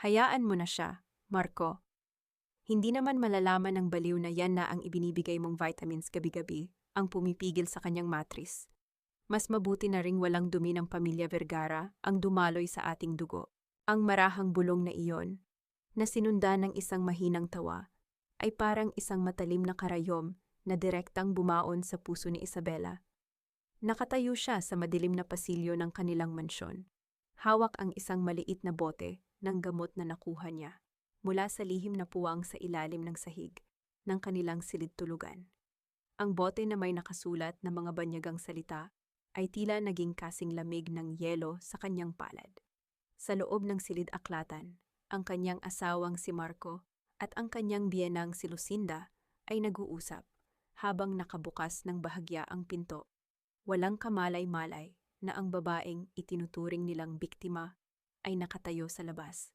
Hayaan mo na siya, Marco. Hindi naman malalaman ng baliw na yan na ang ibinibigay mong vitamins gabi-gabi ang pumipigil sa kanyang matris. Mas mabuti na ring walang dumi ng pamilya Vergara ang dumaloy sa ating dugo. Ang marahang bulong na iyon, na sinundan ng isang mahinang tawa, ay parang isang matalim na karayom na direktang bumaon sa puso ni Isabela. Nakatayo siya sa madilim na pasilyo ng kanilang mansyon. Hawak ang isang maliit na bote ng gamot na nakuha niya mula sa lihim na puwang sa ilalim ng sahig ng kanilang silid-tulugan. Ang bote na may nakasulat na mga banyagang salita ay tila naging kasing lamig ng yelo sa kanyang palad. Sa loob ng silid-aklatan, ang kanyang asawang si Marco at ang kanyang biyenang si Lucinda ay nag-uusap habang nakabukas ng bahagya ang pinto. Walang kamalay-malay na ang babaeng itinuturing nilang biktima ay nakatayo sa labas,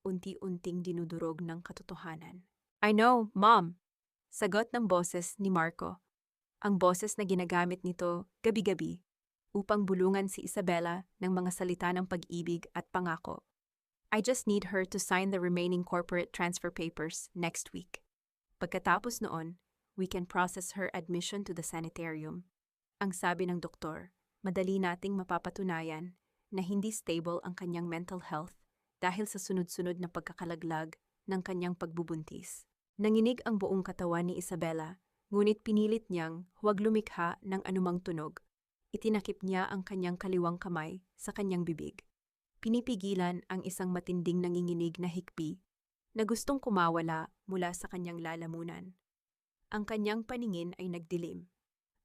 unti-unting dinudurog ng katotohanan. "I know, Mom," sagot ng boses ni Marco. Ang boses na ginagamit nito gabi-gabi upang bulungan si Isabela ng mga salita ng pag-ibig at pangako. "I just need her to sign the remaining corporate transfer papers next week. Pagkatapos noon, we can process her admission to the sanitarium." Ang sabi ng doktor, madali nating mapapatunayan na hindi stable ang kanyang mental health dahil sa sunod-sunod na pagkakalaglag ng kanyang pagbubuntis. Nanginig ang buong katawan ni Isabela, ngunit pinilit niyang huwag lumikha ng anumang tunog. Itinakip niya ang kanyang kaliwang kamay sa kanyang bibig. Pinipigilan ang isang matinding nanginginig na hikbi na gustong kumawala mula sa kanyang lalamunan. Ang kanyang paningin ay nagdilim,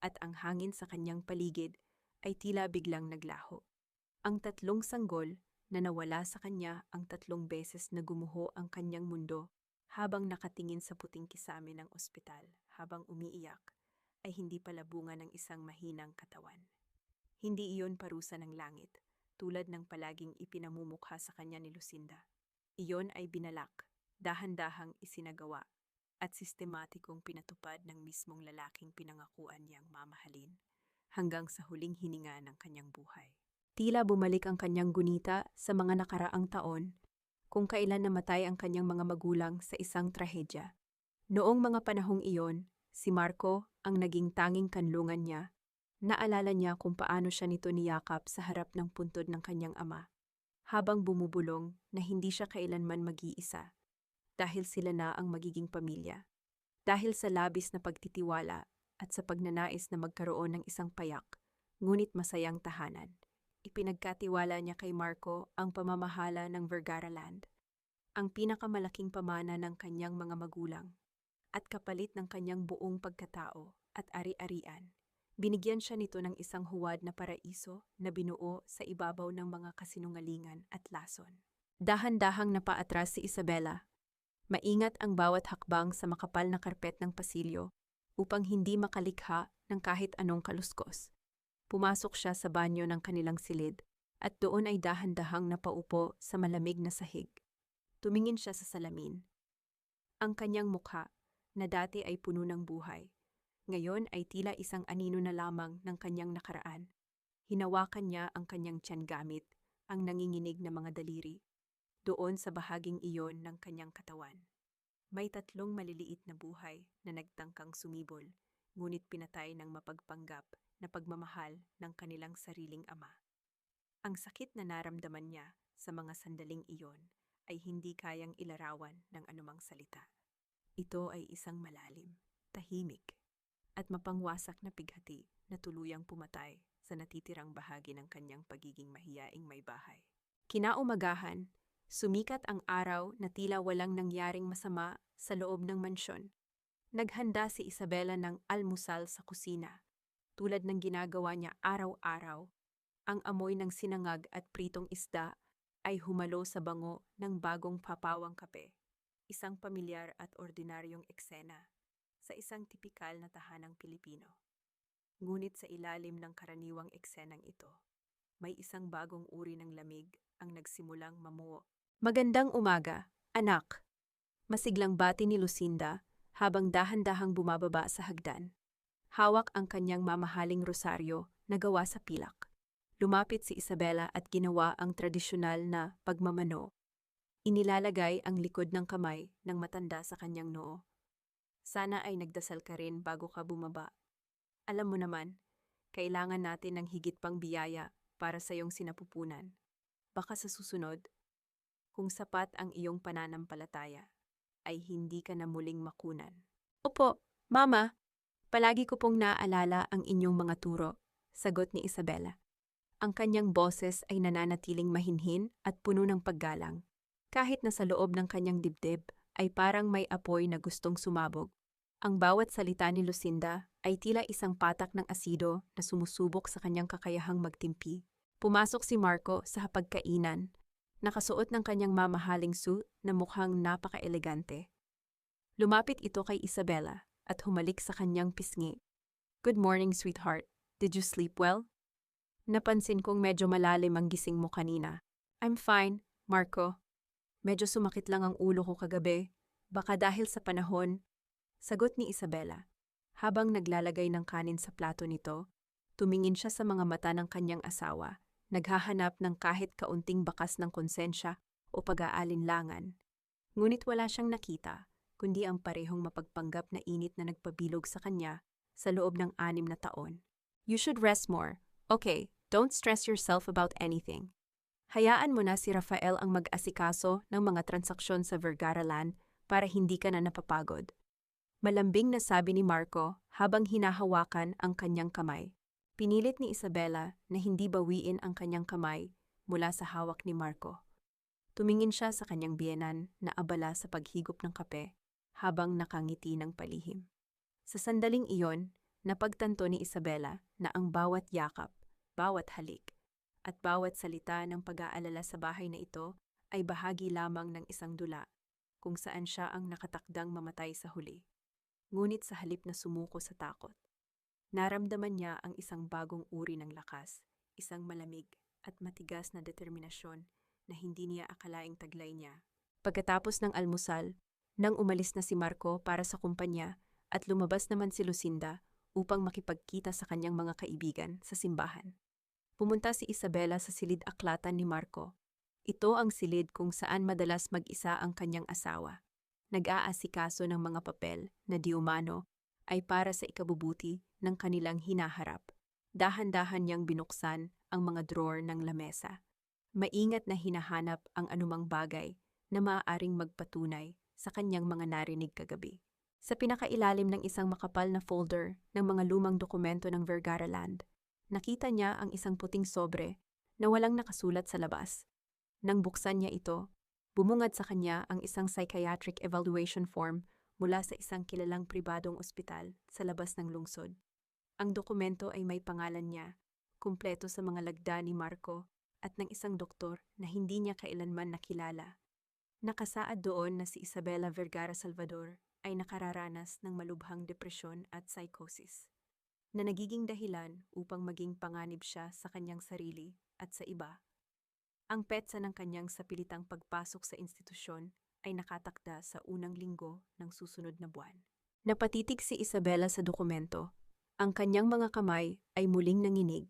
at ang hangin sa kanyang paligid ay tila biglang naglaho. Ang tatlong sanggol na nawala sa kanya ang 3 beses na gumuho ang kanyang mundo habang nakatingin sa puting kisame ng ospital habang umiiyak ay hindi pala bunga ng isang mahinang katawan. Hindi iyon parusa ng langit, tulad ng palaging ipinamumukha sa kanya ni Lucinda. Iyon ay binalak, dahan-dahang isinagawa, at sistematikong pinatupad ng mismong lalaking pinangakuan niyang mamahalin hanggang sa huling hininga ng kanyang buhay. Tila bumalik ang kanyang gunita sa mga nakaraang taon kung kailan namatay ang kanyang mga magulang sa isang trahedya. Noong mga panahong iyon, si Marco ang naging tanging kanlungan niya. Naalala niya kung paano siya nito niyakap sa harap ng puntod ng kanyang ama, habang bumubulong na hindi siya kailanman mag-iisa dahil sila na ang magiging pamilya. Dahil sa labis na pagtitiwala at sa pagnanais na magkaroon ng isang payak, ngunit masayang tahanan, ipinagkatiwala niya kay Marco ang pamamahala ng Vergara Land, ang pinakamalaking pamana ng kanyang mga magulang, at kapalit ng kanyang buong pagkatao at ari-arian. Binigyan siya nito ng isang huwad na paraiso na binuo sa ibabaw ng mga kasinungalingan at lason. Dahan-dahang napaatras si Isabela. Maingat ang bawat hakbang sa makapal na karpet ng pasilyo upang hindi makalikha ng kahit anong kaluskos. Pumasok siya sa banyo ng kanilang silid at doon ay dahan-dahang napaupo sa malamig na sahig. Tumingin siya sa salamin. Ang kanyang mukha, na dati ay puno ng buhay, ngayon ay tila isang anino na lamang ng kanyang nakaraan. Hinawakan niya ang kanyang tiyan gamit ang nanginginig na mga daliri. Doon sa bahaging iyon ng kanyang katawan, may 3 maliliit na buhay na nagtangkang sumibol, ngunit pinatay ng mapagpanggap na pagmamahal ng kanilang sariling ama. Ang sakit na naramdaman niya sa mga sandaling iyon ay hindi kayang ilarawan ng anumang salita. Ito ay isang malalim, tahimik, at mapangwasak na pighati na tuluyang pumatay sa natitirang bahagi ng kanyang pagiging mahiyaing may bahay. Kinaumagahan, sumikat ang araw na tila walang nangyaring masama sa loob ng mansyon. Naghanda si Isabela ng almusal sa kusina, tulad ng ginagawa niya araw-araw. Ang amoy ng sinangag at pritong isda ay humalo sa bango ng bagong papawang kape. Isang pamilyar at ordinaryong eksena sa isang tipikal na tahanang Pilipino. Ngunit sa ilalim ng karaniwang eksenang ito, may isang bagong uri ng lamig ang nagsimulang mamuo. "Magandang umaga, anak." Masiglang bati ni Lucinda habang dahan-dahang bumababa sa hagdan. Hawak ang kanyang mamahaling rosaryo na gawa sa pilak. Lumapit si Isabela at ginawa ang tradisyonal na pagmamano. Inilalagay ang likod ng kamay ng matanda sa kanyang noo. Sana ay nagdasal ka rin bago ka bumaba. Alam mo naman, kailangan natin ng higit pang biyaya para sa iyong sinapupunan. Baka sa susunod, kung sapat ang iyong pananampalataya, ay hindi ka na muling makunan. Opo, Mama, palagi ko pong naaalala ang inyong mga turo, sagot ni Isabela. Ang kanyang boses ay nananatiling mahinhin at puno ng paggalang. Kahit na sa loob ng kanyang dibdib ay parang may apoy na gustong sumabog. Ang bawat salita ni Lucinda ay tila isang patak ng asido na sumusubok sa kanyang kakayahang magtimpi. Pumasok si Marco sa hapagkainan, nakasuot ng kanyang mamahaling suit na mukhang napaka-elegante. Lumapit ito kay Isabela at humalik sa kanyang pisngi. Good morning, sweetheart. Did you sleep well? Napansin kong medyo malalim ang gising mo kanina. I'm fine, Marco. Medyo sumakit lang ang ulo ko kagabi. Baka dahil sa panahon, sagot ni Isabela. Habang naglalagay ng kanin sa plato nito, tumingin siya sa mga mata ng kanyang asawa, naghahanap ng kahit kaunting bakas ng konsensya o pag-aalinlangan. Ngunit wala siyang nakita, kundi ang parehong mapagpanggap na init na nagpabilog sa kanya sa loob ng 6 na taon. You should rest more. Okay, don't stress yourself about anything. Hayaan mo na si Rafael ang mag-asikaso ng mga transaksyon sa Vergara Land para hindi ka na napapagod. Malambing na sabi ni Marco habang hinahawakan ang kanyang kamay. Pinilit ni Isabela na hindi bawiin ang kanyang kamay mula sa hawak ni Marco. Tumingin siya sa kanyang biyenan na abala sa paghigop ng kape habang nakangiti ng palihim. Sa sandaling iyon, napagtanto ni Isabela na ang bawat yakap, bawat halik, at bawat salita ng pag-aalala sa bahay na ito ay bahagi lamang ng isang dula kung saan siya ang nakatakdang mamatay sa huli. Ngunit sa halip na sumuko sa takot, naramdaman niya ang isang bagong uri ng lakas, isang malamig at matigas na determinasyon na hindi niya akalaing taglay niya. Pagkatapos ng almusal, nang umalis na si Marco para sa kumpanya at lumabas naman si Lucinda upang makipagkita sa kanyang mga kaibigan sa simbahan. Pumunta si Isabela sa silid-aklatan ni Marco. Ito ang silid kung saan madalas mag-isa ang kanyang asawa. Nag-aasikaso ng mga papel na di umano ay para sa ikabubuti ng kanilang hinaharap. Dahan-dahan niyang binuksan ang mga drawer ng lamesa. Maingat na hinahanap ang anumang bagay na maaaring magpatunay sa kanyang mga narinig kagabi. Sa pinakailalim ng isang makapal na folder ng mga lumang dokumento ng Vergara Land, nakita niya ang isang puting sobre na walang nakasulat sa labas. Nang buksan niya ito, bumungad sa kanya ang isang psychiatric evaluation form mula sa isang kilalang pribadong ospital sa labas ng lungsod. Ang dokumento ay may pangalan niya, kumpleto sa mga lagda ni Marco at ng isang doktor na hindi niya kailanman nakilala. Nakasaad doon na si Isabela Vergara Salvador ay nakararanas ng malubhang depresyon at psychosis, na nagiging dahilan upang maging panganib siya sa kanyang sarili at sa iba. Ang petsa ng kanyang sapilitang pagpasok sa institusyon ay nakatakda sa unang linggo ng susunod na buwan. Napatitig si Isabela sa dokumento. Ang kanyang mga kamay ay muling nanginig,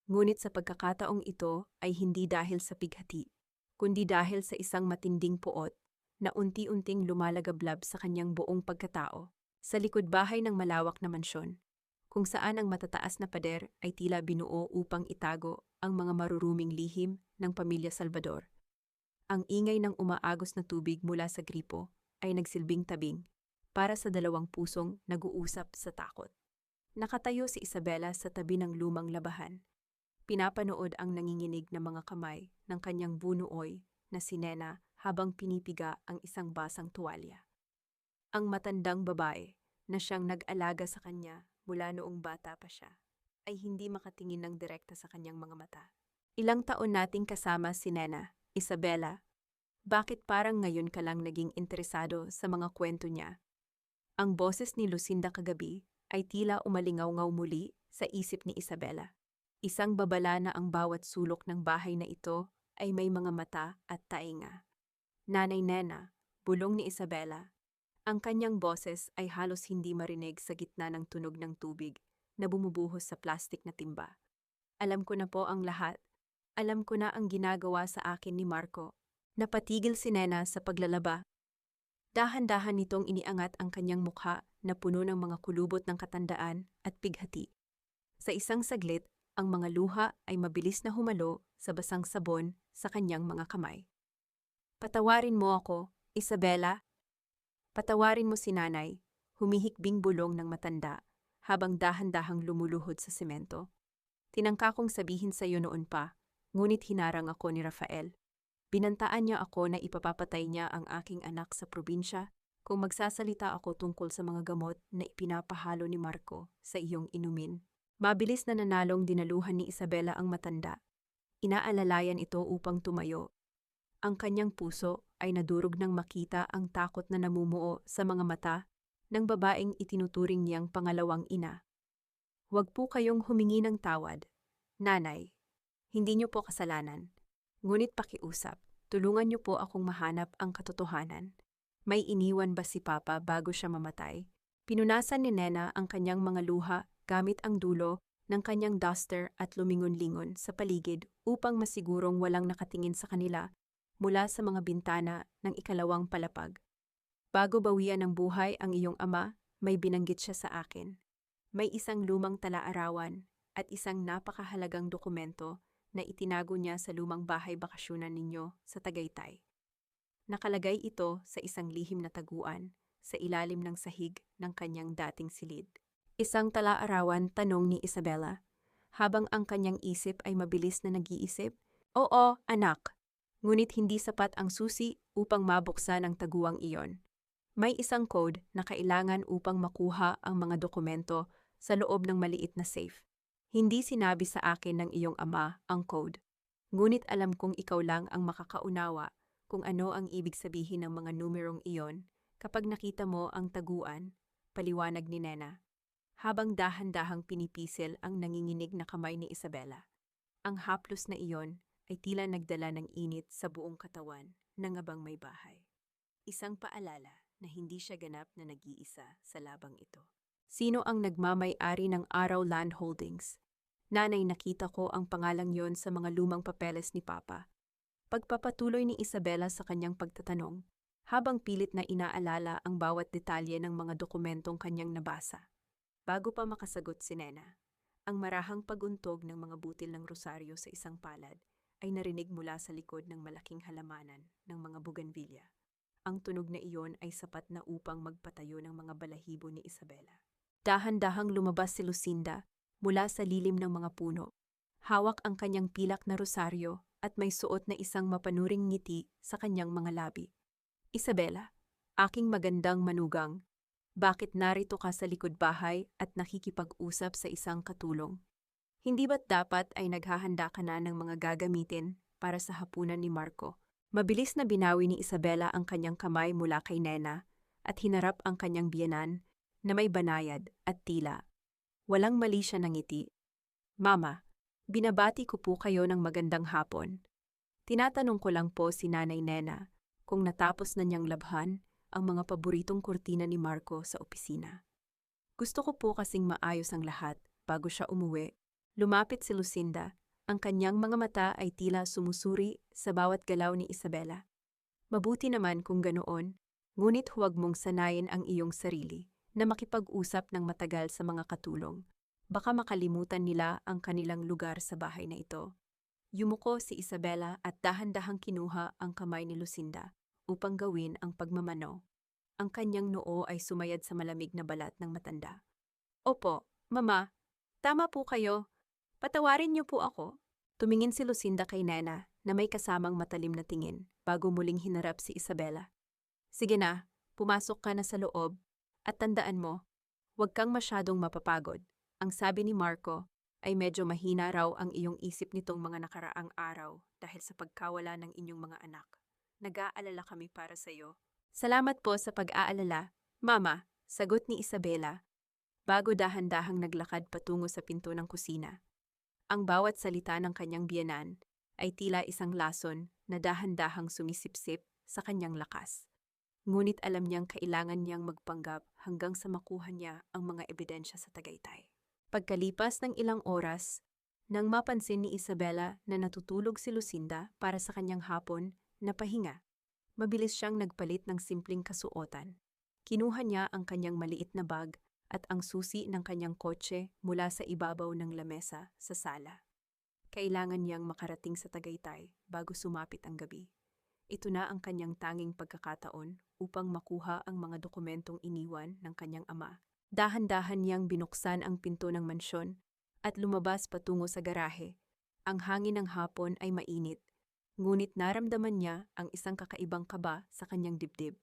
ngunit sa pagkakataong ito ay hindi dahil sa pighati, kundi dahil sa isang matinding puot na unti-unting lumalagablab sa kanyang buong pagkatao sa likod bahay ng malawak na mansyon, kung saan ang matataas na pader ay tila binuo upang itago ang mga maruruming lihim ng pamilya Salvador. Ang ingay ng umaagos na tubig mula sa gripo ay nagsilbing tabing para sa dalawang pusong nag-uusap sa takot. Nakatayo si Isabela sa tabi ng lumang labahan. Pinapanood ang nanginginig na mga kamay ng kanyang bunuoy na si Nena habang pinipiga ang isang basang tuwalya. Ang matandang babae na siyang nag-alaga sa kanya mula noong bata pa siya ay hindi makatingin ng direkta sa kanyang mga mata. Ilang taon nating kasama si Nena, Isabela. Bakit parang ngayon ka lang naging interesado sa mga kwento niya? Ang boses ni Lucinda kagabi ay tila umalingaw-ngaw muli sa isip ni Isabela. Isang babala na ang bawat sulok ng bahay na ito ay may mga mata at tainga. Nanay Nena, bulong ni Isabela. Ang kanyang boses ay halos hindi marinig sa gitna ng tunog ng tubig na bumubuhos sa plastik na timba. Alam ko na po ang lahat. Alam ko na ang ginagawa sa akin ni Marco. Napatigil si Nena sa paglalaba. Dahan-dahan nitong iniangat ang kanyang mukha na puno ng mga kulubot ng katandaan at pighati. Sa isang saglit, ang mga luha ay mabilis na humalo sa basang sabon sa kanyang mga kamay. Patawarin mo ako, Isabela. Patawarin mo si nanay, humihikbing bulong ng matanda habang dahan-dahang lumuluhod sa semento. Tinangka kong sabihin sa iyo noon pa, ngunit hinarang ako ni Rafael. Binantaan niya ako na ipapapatay niya ang aking anak sa probinsya kung magsasalita ako tungkol sa mga gamot na ipinapahalo ni Marco sa iyong inumin. Mabilis na nanalong dinaluhan ni Isabela ang matanda. Inaalalayan ito upang tumayo. Ang kanyang puso ay nadurog nang makita ang takot na namumuo sa mga mata ng babaeng itinuturing niyang pangalawang ina. Huwag po kayong humingi ng tawad. Nanay, hindi niyo po kasalanan. Ngunit pakiusap, tulungan niyo po akong mahanap ang katotohanan. May iniwan ba si Papa bago siya mamatay? Pinunasan ni Nena ang kanyang mga luha gamit ang dulo ng kanyang duster at lumingon-lingon sa paligid upang masigurong walang nakatingin sa kanila mula sa mga bintana ng ikalawang palapag. Bago bawian ng buhay ang iyong ama, may binanggit siya sa akin. May isang lumang tala-arawan at isang napakahalagang dokumento na itinago niya sa lumang bahay bakasyonan ninyo sa Tagaytay. Nakalagay ito sa isang lihim na taguan sa ilalim ng sahig ng kanyang dating silid. Isang tala-arawan, tanong ni Isabela, habang ang kanyang isip ay mabilis na nag-iisip. Oo, anak. Ngunit hindi sapat ang susi upang mabuksan ang taguang iyon. May isang code na kailangan upang makuha ang mga dokumento sa loob ng maliit na safe. Hindi sinabi sa akin ng iyong ama ang code. Ngunit alam kong ikaw lang ang makakaunawa kung ano ang ibig sabihin ng mga numerong iyon kapag nakita mo ang taguan, paliwanag ni Nena. Habang dahan-dahang pinipisil ang nanginginig na kamay ni Isabela. Ang haplos na iyon ay tila nagdala ng init sa buong katawan ng abang may bahay. Isang paalala na hindi siya ganap na nag-iisa sa labang ito. Sino ang nagmamay-ari ng Araw Land Holdings? Nanay, nakita ko ang pangalang yon sa mga lumang papeles ni Papa. Pagpapatuloy ni Isabela sa kanyang pagtatanong, habang pilit na inaalala ang bawat detalye ng mga dokumentong kanyang nabasa. Bago pa makasagot si Nena, ang marahang paguntog ng mga butil ng rosaryo sa isang palad ay narinig mula sa likod ng malaking halamanan ng mga buganbilya. Ang tunog na iyon ay sapat na upang magpatayo ng mga balahibo ni Isabela. Dahan-dahang lumabas si Lucinda mula sa lilim ng mga puno. Hawak ang kanyang pilak na rosaryo at may suot na isang mapanuring ngiti sa kanyang mga labi. Isabela, aking magandang manugang, bakit narito ka sa likod bahay at nakikipag-usap sa isang katulong? Hindi ba't dapat ay naghahanda ka na ng mga gagamitin para sa hapunan ni Marco? Mabilis na binawi ni Isabela ang kanyang kamay mula kay Nena at hinarap ang kanyang biyenan na may banayad at tila. Walang mali siya ng ngiti. Mama, binabati ko po kayo ng magandang hapon. Tinatanong ko lang po si Nanay Nena kung natapos na niyang labhan ang mga paboritong kurtina ni Marco sa opisina. Gusto ko po kasing maayos ang lahat bago siya umuwi. Lumapit si Lucinda, ang kanyang mga mata ay tila sumusuri sa bawat galaw ni Isabela. Mabuti naman kung ganoon, ngunit huwag mong sanayin ang iyong sarili na makipag-usap ng matagal sa mga katulong. Baka makalimutan nila ang kanilang lugar sa bahay na ito. Yumuko si Isabela at dahan-dahang kinuha ang kamay ni Lucinda upang gawin ang pagmamano. Ang kanyang noo ay sumayad sa malamig na balat ng matanda. Opo, Mama, tama po kayo. Patawarin niyo po ako. Tumingin si Lucinda kay Nena na may kasamang matalim na tingin bago muling hinarap si Isabela. Sige na, pumasok ka na sa loob at tandaan mo, huwag kang masyadong mapapagod. Ang sabi ni Marco ay medyo mahina raw ang iyong isip nitong mga nakaraang araw dahil sa pagkawala ng inyong mga anak. Nag-aalala kami para sa iyo. Salamat po sa pag-aalala, Mama, sagot ni Isabela, bago dahan-dahang naglakad patungo sa pinto ng kusina. Ang bawat salita ng kanyang biyenan ay tila isang lason na dahan-dahang sumisipsip sa kanyang lakas. Ngunit alam niyang kailangan niyang magpanggap hanggang sa makuha niya ang mga ebidensya sa Tagaytay. Pagkalipas ng ilang oras, nang mapansin ni Isabela na natutulog si Lucinda para sa kanyang hapon, Napahinga. Mabilis siyang nagpalit ng simpleng kasuotan. Kinuha niya ang kanyang maliit na bag at ang susi ng kanyang kotse mula sa ibabaw ng lamesa sa sala. Kailangan niyang makarating sa Tagaytay bago sumapit ang gabi. Ito na ang kanyang tanging pagkakataon upang makuha ang mga dokumentong iniwan ng kanyang ama. Dahan-dahan niyang binuksan ang pinto ng mansyon at lumabas patungo sa garahe. Ang hangin ng hapon ay mainit, ngunit naramdaman niya ang isang kakaibang kaba sa kanyang dibdib.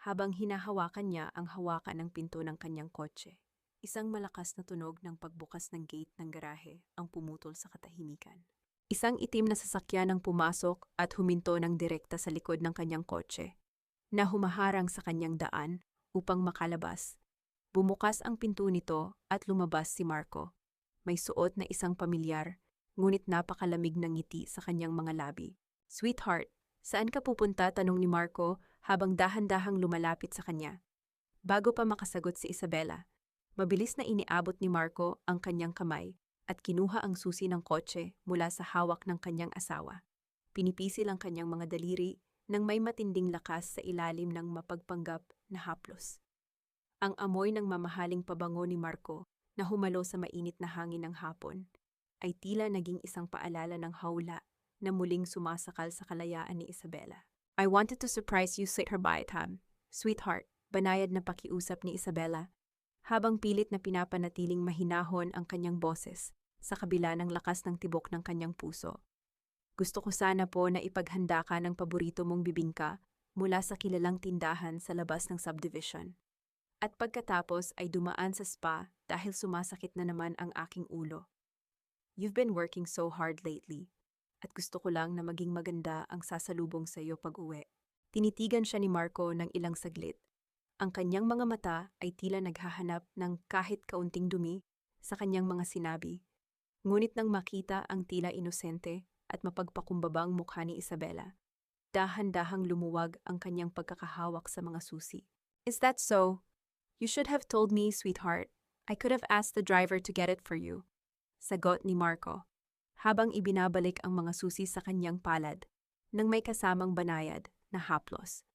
Habang hinahawakan niya ang hawakan ng pinto ng kanyang kotse, isang malakas na tunog ng pagbukas ng gate ng garahe ang pumutol sa katahimikan. Isang itim na sasakyan ang pumasok at huminto ng direkta sa likod ng kanyang kotse, na humaharang sa kanyang daan upang makalabas. Bumukas ang pinto nito at lumabas si Marco. May suot na isang pamilyar, ngunit napakalamig ng ngiti sa kanyang mga labi. "Sweetheart, saan ka pupunta?" tanong ni Marco habang dahan-dahang lumalapit sa kanya. Bago pa makasagot si Isabela, mabilis na iniabot ni Marco ang kanyang kamay at kinuha ang susi ng kotse mula sa hawak ng kanyang asawa. Pinipisil ang kanyang mga daliri nang may matinding lakas sa ilalim ng mapagpanggap na haplos. Ang amoy ng mamahaling pabango ni Marco na humalo sa mainit na hangin ng hapon ay tila naging isang paalala ng hawla na muling sumasakal sa kalayaan ni Isabela. "I wanted to surprise you," said her baitam. "Sweetheart," banayad na pakiusap ni Isabela, habang pilit na pinapanatiling mahinahon ang kanyang boses sa kabila ng lakas ng tibok ng kanyang puso. "Gusto ko sana po na ipaghanda ka ng paborito mong bibingka mula sa kilalang tindahan sa labas ng subdivision. At pagkatapos ay dumaan sa spa dahil sumasakit na naman ang aking ulo. You've been working so hard lately, at gusto ko lang na maging maganda ang sasalubong sa iyo pag-uwi." Tinitigan siya ni Marco ng ilang saglit. Ang kanyang mga mata ay tila naghahanap ng kahit kaunting dumi sa kanyang mga sinabi. Ngunit nang makita ang tila inosente at mapagpakumbabang mukha ni Isabela, dahan-dahang lumuwag ang kanyang pagkakahawak sa mga susi. "Is that so? You should have told me, sweetheart. I could have asked the driver to get it for you," sagot ni Marco, habang ibinabalik ang mga susi sa kanyang palad nang may kasamang banayad na haplos.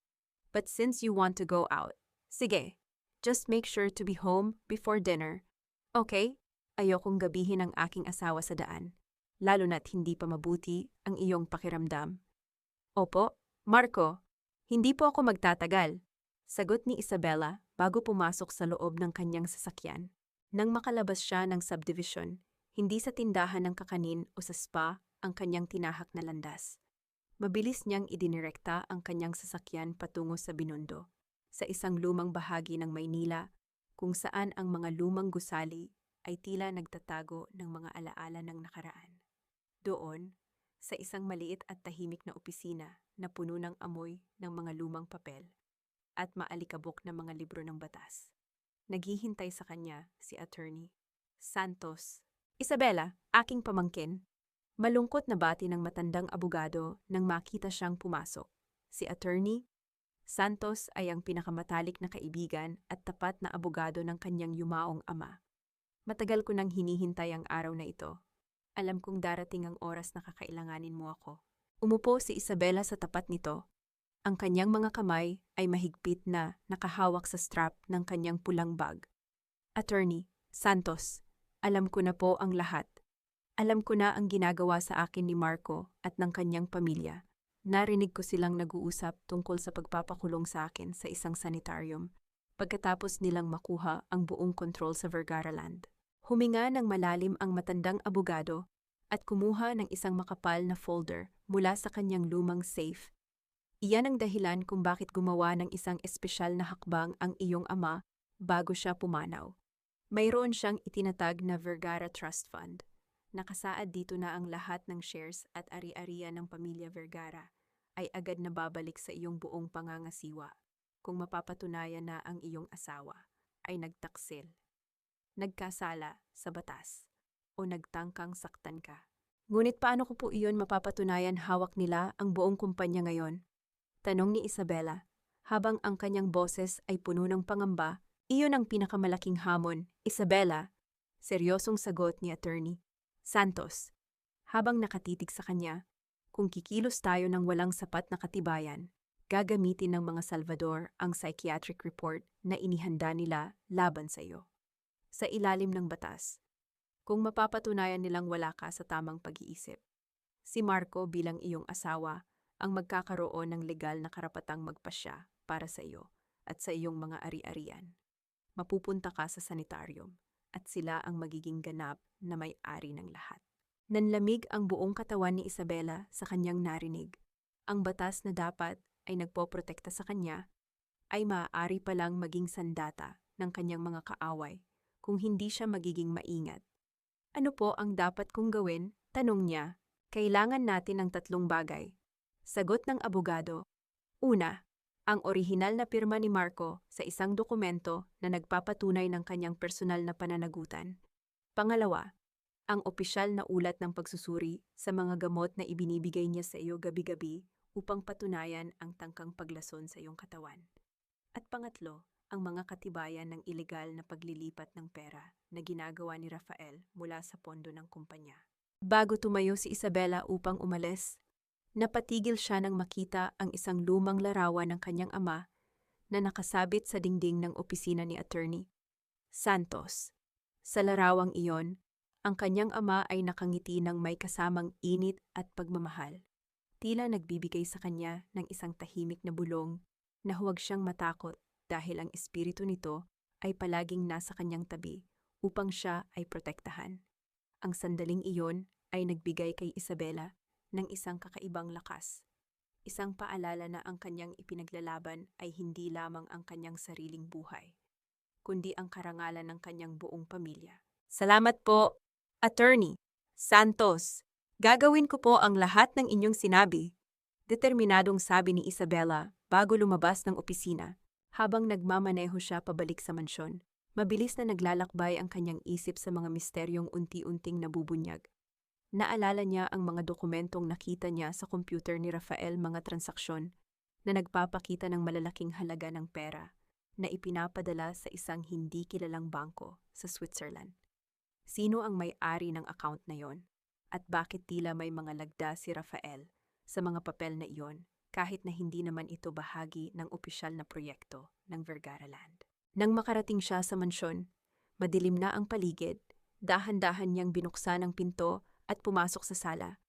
"But since you want to go out, sige, just make sure to be home before dinner. Okay? Ayokong gabihin ang aking asawa sa daan, lalo na't hindi pa mabuti ang iyong pakiramdam." "Opo, Marco, hindi po ako magtatagal," sagot ni Isabela bago pumasok sa loob ng kanyang sasakyan. Nang makalabas siya ng subdivision, hindi sa tindahan ng kakanin o sa spa ang kanyang tinahak na landas. Mabilis niyang idinirekta ang kanyang sasakyan patungo sa Binondo, sa isang lumang bahagi ng Maynila kung saan ang mga lumang gusali ay tila nagtatago ng mga alaala ng nakaraan. Doon, sa isang maliit at tahimik na opisina na puno ng amoy ng mga lumang papel at maalikabok na mga libro ng batas, naghihintay sa kanya si Attorney Santos. "Isabela, aking pamangkin." Malungkot na bati ng matandang abogado nang makita siyang pumasok. Si Attorney Santos ay ang pinakamatalik na kaibigan at tapat na abogado ng kanyang yumaong ama. "Matagal ko nang hinihintay ang araw na ito. Alam kong darating ang oras na kakailanganin mo ako." Umupo si Isabela sa tapat nito. Ang kanyang mga kamay ay mahigpit na nakahawak sa strap ng kanyang pulang bag. "Attorney Santos, alam ko na po ang lahat. Alam ko na ang ginagawa sa akin ni Marco at ng kanyang pamilya. Narinig ko silang nag-uusap tungkol sa pagpapakulong sa akin sa isang sanitarium pagkatapos nilang makuha ang buong kontrol sa Vergara Land." Huminga ng malalim ang matandang abogado at kumuha ng isang makapal na folder mula sa kanyang lumang safe. "Iyan ang dahilan kung bakit gumawa ng isang espesyal na hakbang ang iyong ama bago siya pumanaw. Mayroon siyang itinatag na Vergara Trust Fund. Nakasaad dito na ang lahat ng shares at ari-arian ng pamilya Vergara ay agad na babalik sa iyong buong pangangasiwa kung mapapatunayan na ang iyong asawa ay nagtaksil, nagkasala sa batas, o nagtangkang saktan ka." "Ngunit paano ko po iyon mapapatunayan hawak nila ang buong kumpanya ngayon?" tanong ni Isabela, habang ang kanyang boses ay puno ng pangamba. "Iyon ang pinakamalaking hamon, Isabela," seryosong sagot ni Attorney Santos, habang nakatitig sa kanya. kung kikilos tayo ng walang sapat na katibayan, gagamitin ng mga Salvador ang psychiatric report na inihanda nila laban sa iyo. Sa ilalim ng batas, kung mapapatunayan nilang wala ka sa tamang pag-iisip, si Marco bilang iyong asawa ang magkakaroon ng legal na karapatang magpasya para sa iyo at sa iyong mga ari-arian. Mapupunta ka sa sanitarium at sila ang magiging ganap na may-ari ng lahat. Nanlamig ang buong katawan ni Isabela sa kanyang narinig. Ang batas na dapat ay nagpoprotekta sa kanya ay maaari palang maging sandata ng kanyang mga kaaway kung hindi siya magiging maingat. Ano po ang dapat kong gawin? Tanong niya. Kailangan natin ng 3 bagay. Sagot ng abogado. Una, ang orihinal na pirma ni Marco sa isang dokumento na nagpapatunay ng kanyang personal na pananagutan. Pangalawa, ang opisyal na ulat ng pagsusuri sa mga gamot na ibinibigay niya sa iyo gabi-gabi upang patunayan ang tangkang paglason sa iyong katawan. At pangatlo, ang mga katibayan ng ilegal na paglilipat ng pera na ginagawa ni Rafael mula sa pondo ng kumpanya. Bago tumayo si Isabela upang umalis, napatigil siya nang makita ang isang lumang larawan ng kanyang ama na nakasabit sa dingding ng opisina ni Attorney Santos. Sa larawang iyon, ang kanyang ama ay nakangiti ng may kasamang init at pagmamahal. Tila nagbibigay sa kanya ng isang tahimik na bulong na huwag siyang matakot dahil ang espiritu nito ay palaging nasa kanyang tabi upang siya ay protektahan. Ang sandaling iyon ay nagbigay kay Isabela ng isang kakaibang lakas. Isang paalala na ang kanyang ipinaglalaban ay hindi lamang ang kanyang sariling buhay, kundi ang karangalan ng kanyang buong pamilya. Salamat po, Attorney Santos. Gagawin ko po ang lahat ng inyong sinabi. Determinadong sabi ni Isabela bago lumabas ng opisina. Habang nagmamaneho siya pabalik sa mansyon, mabilis na naglalakbay ang kanyang isip sa mga misteryong unti-unting nabubunyag. Naalala niya ang mga dokumentong nakita niya sa computer ni Rafael, mga transaksyon na nagpapakita ng malalaking halaga ng pera na ipinapadala sa isang hindi kilalang bangko sa Switzerland. Sino ang may-ari ng account na yon? At bakit tila may mga lagda si Rafael sa mga papel na iyon kahit na hindi naman ito bahagi ng opisyal na proyekto ng Vergara Land? Nang makarating siya sa mansyon, madilim na ang paligid, dahan-dahan niyang binuksan ang pinto at pumasok sa sala.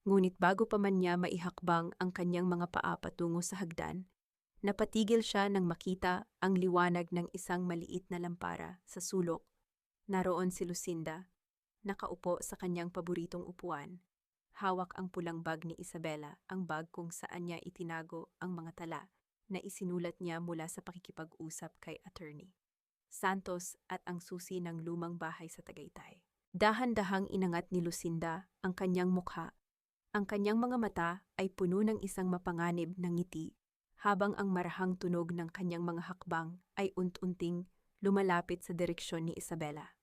Ngunit bago pa man niya maihakbang ang kanyang mga paa patungo sa hagdan, napatigil siya nang makita ang liwanag ng isang maliit na lampara sa sulok. Naroon si Lucinda, nakaupo sa kanyang paboritong upuan. Hawak ang pulang bag ni Isabela, ang bag kung saan niya itinago ang mga tala na isinulat niya mula sa pakikipag-usap kay Attorney Santos at ang susi ng lumang bahay sa Tagaytay. Dahan-dahang inangat ni Lucinda ang kanyang mukha. Ang kanyang mga mata ay puno ng isang mapanganib na ngiti, habang ang marahang tunog ng kanyang mga hakbang ay unti-unting lumalapit sa direksyon ni Isabela.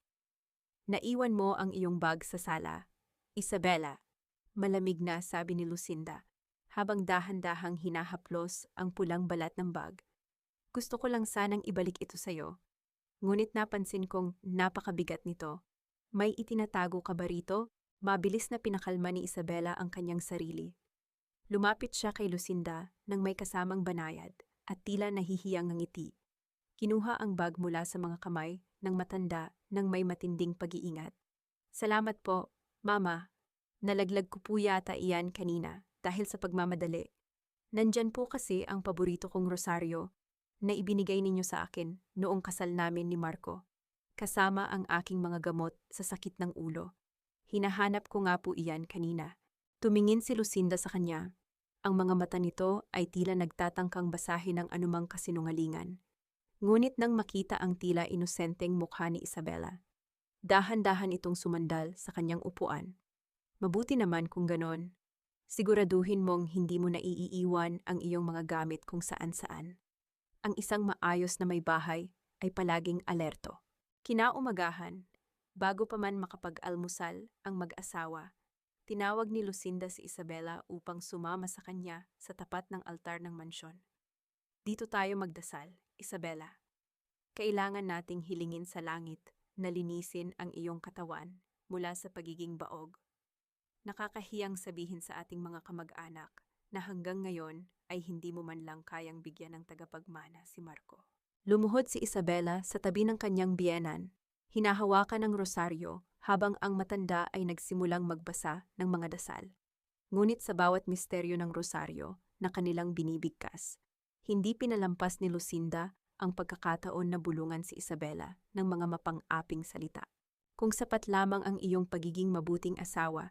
Naiwan mo ang iyong bag sa sala, Isabela. Malamig na sabi ni Lucinda, habang dahan-dahang hinahaplos ang pulang balat ng bag. Gusto ko lang sanang ibalik ito sa'yo. Ngunit napansin kong napakabigat nito. May itinatago ka ba rito? Mabilis na pinakalma ni Isabela ang kanyang sarili. Lumapit siya kay Lucinda nang may kasamang banayad at tila nahihiyang ngiti. Kinuha ang bag mula sa mga kamay ng matanda nang may matinding pag-iingat. Salamat po, Mama. Nalaglag ko po yata iyan kanina dahil sa pagmamadali. Nandyan po kasi ang paborito kong rosaryo na ibinigay ninyo sa akin noong kasal namin ni Marco, kasama ang aking mga gamot sa sakit ng ulo. Hinahanap ko nga po iyan kanina. Tumingin si Lucinda sa kanya. Ang mga mata nito ay tila nagtatangkang basahin ng anumang kasinungalingan. Ngunit nang makita ang tila inosenteng mukha ni Isabela, dahan-dahan itong sumandal sa kanyang upuan. Mabuti naman kung ganon. Siguraduhin mong hindi mo na iiiwan ang iyong mga gamit kung saan-saan. Ang isang maayos na may bahay ay palaging alerto. Kinaumagahan, bago pa man makapag-almusal ang mag-asawa, tinawag ni Lucinda si Isabela upang sumama sa kanya sa tapat ng altar ng mansyon. Dito tayo magdasal, Isabela. Kailangan nating hilingin sa langit na linisin ang iyong katawan mula sa pagiging baog. Nakakahiyang sabihin sa ating mga kamag-anak na hanggang ngayon ay hindi mo man lang kayang bigyan ng tagapagmana si Marco. Lumuhod si Isabela sa tabi ng kanyang biyenan, hinahawakan ng rosaryo habang ang matanda ay nagsimulang magbasa ng mga dasal. Ngunit sa bawat misteryo ng rosaryo na kanilang binibigkas, hindi pinalampas ni Lucinda ang pagkakataon na bulungan si Isabela ng mga mapang-aping salita. Kung sapat lamang ang iyong pagiging mabuting asawa,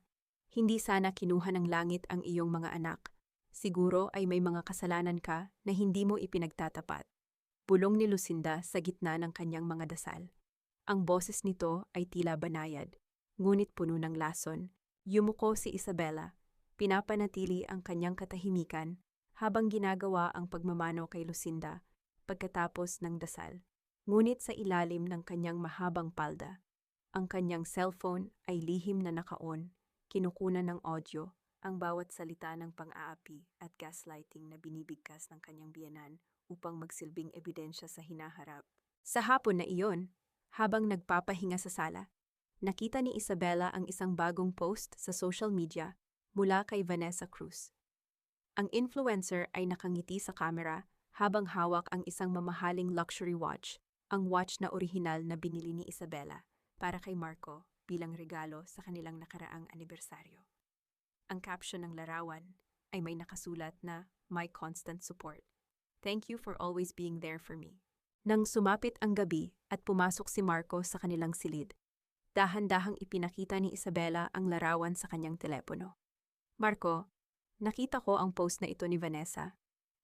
hindi sana kinuha ng langit ang iyong mga anak. Siguro ay may mga kasalanan ka na hindi mo ipinagtatapat. Bulong ni Lucinda sa gitna ng kanyang mga dasal. Ang boses nito ay tila banayad, ngunit puno ng lason. Yumuko si Isabela, pinapanatili ang kanyang katahimikan habang ginagawa ang pagmamano kay Lucinda pagkatapos ng dasal. Ngunit sa ilalim ng kanyang mahabang palda, ang kanyang cellphone ay lihim na naka-on, kinukunan ng audio ang bawat salita ng pang-aapi at gaslighting na binibigkas ng kanyang biyenan upang magsilbing ebidensya sa hinaharap. Sa hapon na iyon, habang nagpapahinga sa sala, nakita ni Isabela ang isang bagong post sa social media mula kay Vanessa Cruz. Ang influencer ay nakangiti sa kamera habang hawak ang isang mamahaling luxury watch, ang watch na orihinal na binili ni Isabela para kay Marco bilang regalo sa kanilang nakaraang anibersaryo. Ang caption ng larawan ay may nakasulat na "My constant support. Thank you for always being there for me." Nang sumapit ang gabi at pumasok si Marco sa kanilang silid, dahan-dahang ipinakita ni Isabela ang larawan sa kanyang telepono. "Marco, nakita ko ang post na ito ni Vanessa.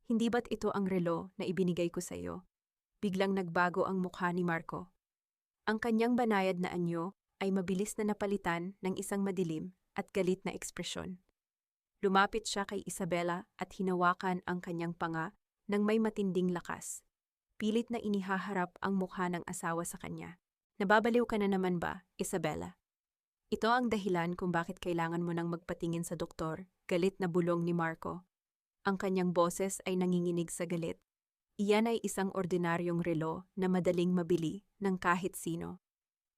Hindi ba't ito ang relo na ibinigay ko sa iyo?" Biglang nagbago ang mukha ni Marco. Ang kanyang banayad na anyo ay mabilis na napalitan ng isang madilim at galit na ekspresyon. Lumapit siya kay Isabela at hinawakan ang kanyang panga nang may matinding lakas. Pilit na inihaharap ang mukha ng asawa sa kanya. "Nababaliw ka na naman ba, Isabela? Ito ang dahilan kung bakit kailangan mo nang magpatingin sa doktor," galit na bulong ni Marco. Ang kanyang boses ay nanginginig sa galit. Iyan ay isang ordinaryong relo na madaling mabili ng kahit sino.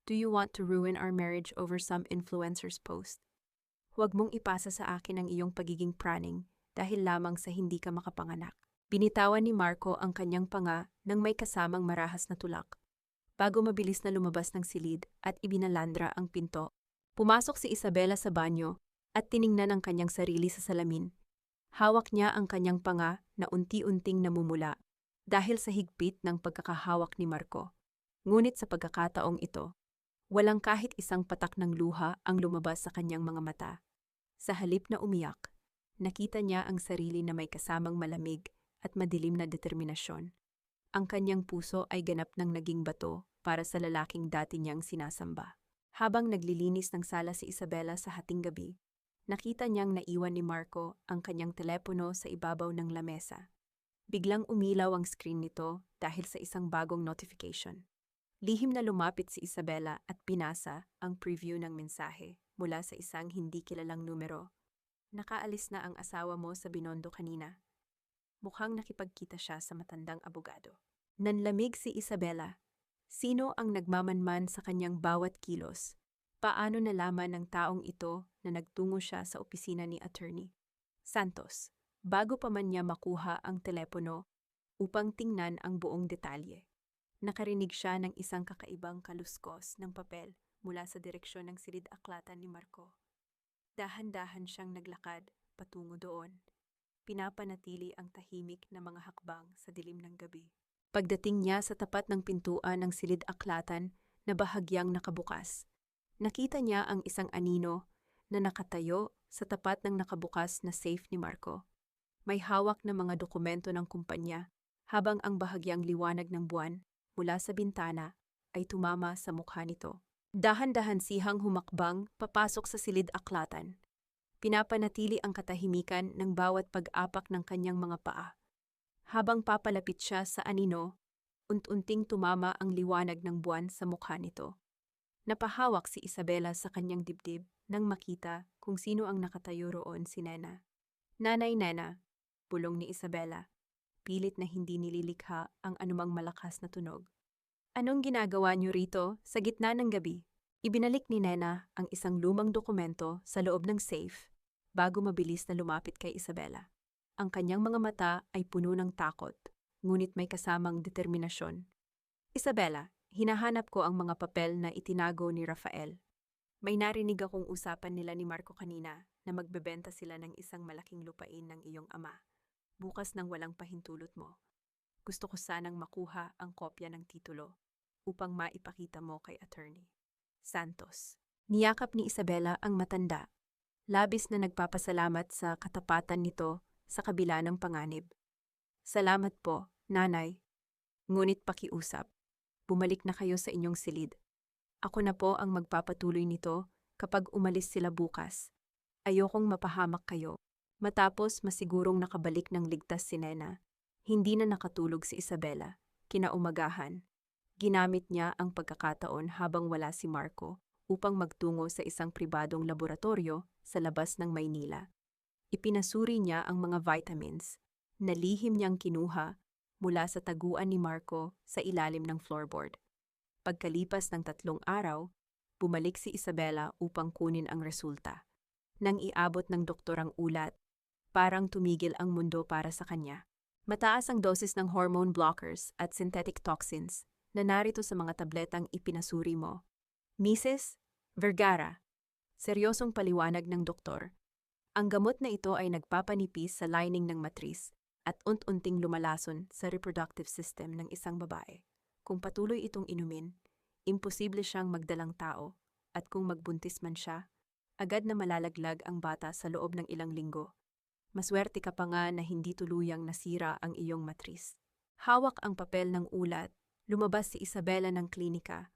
"Do you want to ruin our marriage over some influencer's post? Huwag mong ipasa sa akin ang iyong pagiging praning dahil lamang sa hindi ka makapanganak." Binitawan ni Marco ang kanyang panga nang may kasamang marahas na tulak. Bago mabilis na lumabas ng silid at ibinalandra ang pinto, pumasok si Isabela sa banyo at tiningnan ang kanyang sarili sa salamin. Hawak niya ang kanyang panga na unti-unting namumula dahil sa higpit ng pagkakahawak ni Marco. Ngunit sa pagkakataong ito, walang kahit isang patak ng luha ang lumabas sa kanyang mga mata. Sa halip na umiyak, nakita niya ang sarili na may kasamang malamig at madilim na determinasyon. Ang kanyang puso ay ganap ng naging bato para sa lalaking dati niyang sinasamba. Habang naglilinis ng sala si Isabela sa hating gabi, nakita niyang naiwan ni Marco ang kanyang telepono sa ibabaw ng lamesa. Biglang umilaw ang screen nito dahil sa isang bagong notification. Lihim na lumapit si Isabela at pinasa ang preview ng mensahe mula sa isang hindi kilalang numero. "Nakaalis na ang asawa mo sa Binondo kanina." Mukhang nakipagkita siya sa matandang abogado. Nanlamig si Isabela. Sino ang nagmamanman sa kanyang bawat kilos? Paano nalaman ng taong ito na nagtungo siya sa opisina ni Attorney Santos bago pa man niya makuha ang telepono upang tingnan ang buong detalye? Nakarinig siya ng isang kakaibang kaluskos ng papel mula sa direksyon ng silid-aklatan ni Marco. Dahan-dahan siyang naglakad patungo doon. Pinapanatili ang tahimik na mga hakbang sa dilim ng gabi. Pagdating niya sa tapat ng pintuan ng silid-aklatan na bahagyang nakabukas, nakita niya ang isang anino na nakatayo sa tapat ng nakabukas na safe ni Marco. May hawak na mga dokumento ng kumpanya habang ang bahagyang liwanag ng buwan mula sa bintana ay tumama sa mukha nito. Dahan-dahan sihang humakbang papasok sa silid-aklatan. Pinapanatili ang katahimikan ng bawat pag-apak ng kanyang mga paa. Habang papalapit siya sa anino, unti-unting tumama ang liwanag ng buwan sa mukha nito. Napahawak si Isabela sa kanyang dibdib nang makita kung sino ang nakatayo roon, si Nena. "Nanay Nena," bulong ni Isabela, pilit na hindi nililikha ang anumang malakas na tunog. "Anong ginagawa niyo rito sa gitna ng gabi?" Ibinalik ni Nena ang isang lumang dokumento sa loob ng safe bago mabilis na lumapit kay Isabela. Ang kanyang mga mata ay puno ng takot, ngunit may kasamang determinasyon. Isabela, hinahanap ko ang mga papel na itinago ni Rafael. May narinig akong usapan nila ni Marco kanina na magbebenta sila ng isang malaking lupain ng iyong ama, bukas ng walang pahintulot mo. Gusto ko sanang makuha ang kopya ng titulo upang maipakita mo kay Attorney Santos. Niyakap ni Isabela ang matanda, labis na nagpapasalamat sa katapatan nito sa kabila ng panganib. Salamat po, nanay. Ngunit pakiusap, bumalik na kayo sa inyong silid. Ako na po ang magpapatuloy nito kapag umalis sila bukas. Ayokong mapahamak kayo. Matapos masigurong nakabalik ng ligtas si Nena, hindi na nakatulog si Isabela. Kinaumagahan, ginamit niya ang pagkakataon habang wala si Marco upang magtungo sa isang pribadong laboratorio sa labas ng Maynila. Ipinasuri niya ang mga vitamins na lihim niyang kinuha mula sa taguan ni Marco sa ilalim ng floorboard. Pagkalipas ng 3 araw, bumalik si Isabela upang kunin ang resulta. Nang iabot ng doktor ang ulat, parang tumigil ang mundo para sa kanya. Mataas ang dosis ng hormone blockers at synthetic toxins na narito sa mga tabletang ipinasuri mo. Mrs. Vergara, seryosong paliwanag ng doktor. Ang gamot na ito ay nagpapanipis sa lining ng matris at unt-unting lumalason sa reproductive system ng isang babae. Kung patuloy itong inumin, imposible siyang magdalang tao at kung magbuntis man siya, agad na malalaglag ang bata sa loob ng ilang linggo. Maswerte ka pa nga na hindi tuluyang nasira ang iyong matris. Hawak ang papel ng ulat, lumabas si Isabela ng klinika,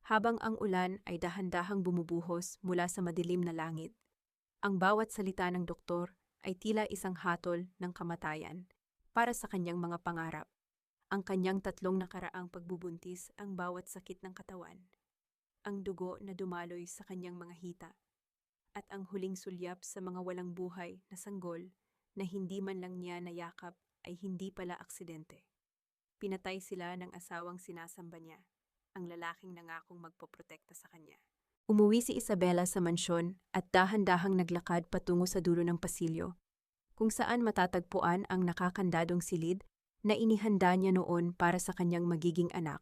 habang ang ulan ay dahan-dahang bumubuhos mula sa madilim na langit. Ang bawat salita ng doktor ay tila isang hatol ng kamatayan para sa kanyang mga pangarap. Ang kanyang 3 nakaraang pagbubuntis ang bawat sakit ng katawan, ang dugo na dumaloy sa kanyang mga hita, at ang huling sulyap sa mga walang buhay na sanggol na hindi man lang niya nayakap ay hindi pala aksidente. Pinatay sila ng asawang sinasamba niya, ang lalaking nangakong magpoprotekta sa kanya. Umuwi si Isabela sa mansyon at dahan-dahang naglakad patungo sa dulo ng pasilyo, kung saan matatagpuan ang nakakandadong silid na inihanda niya noon para sa kanyang magiging anak.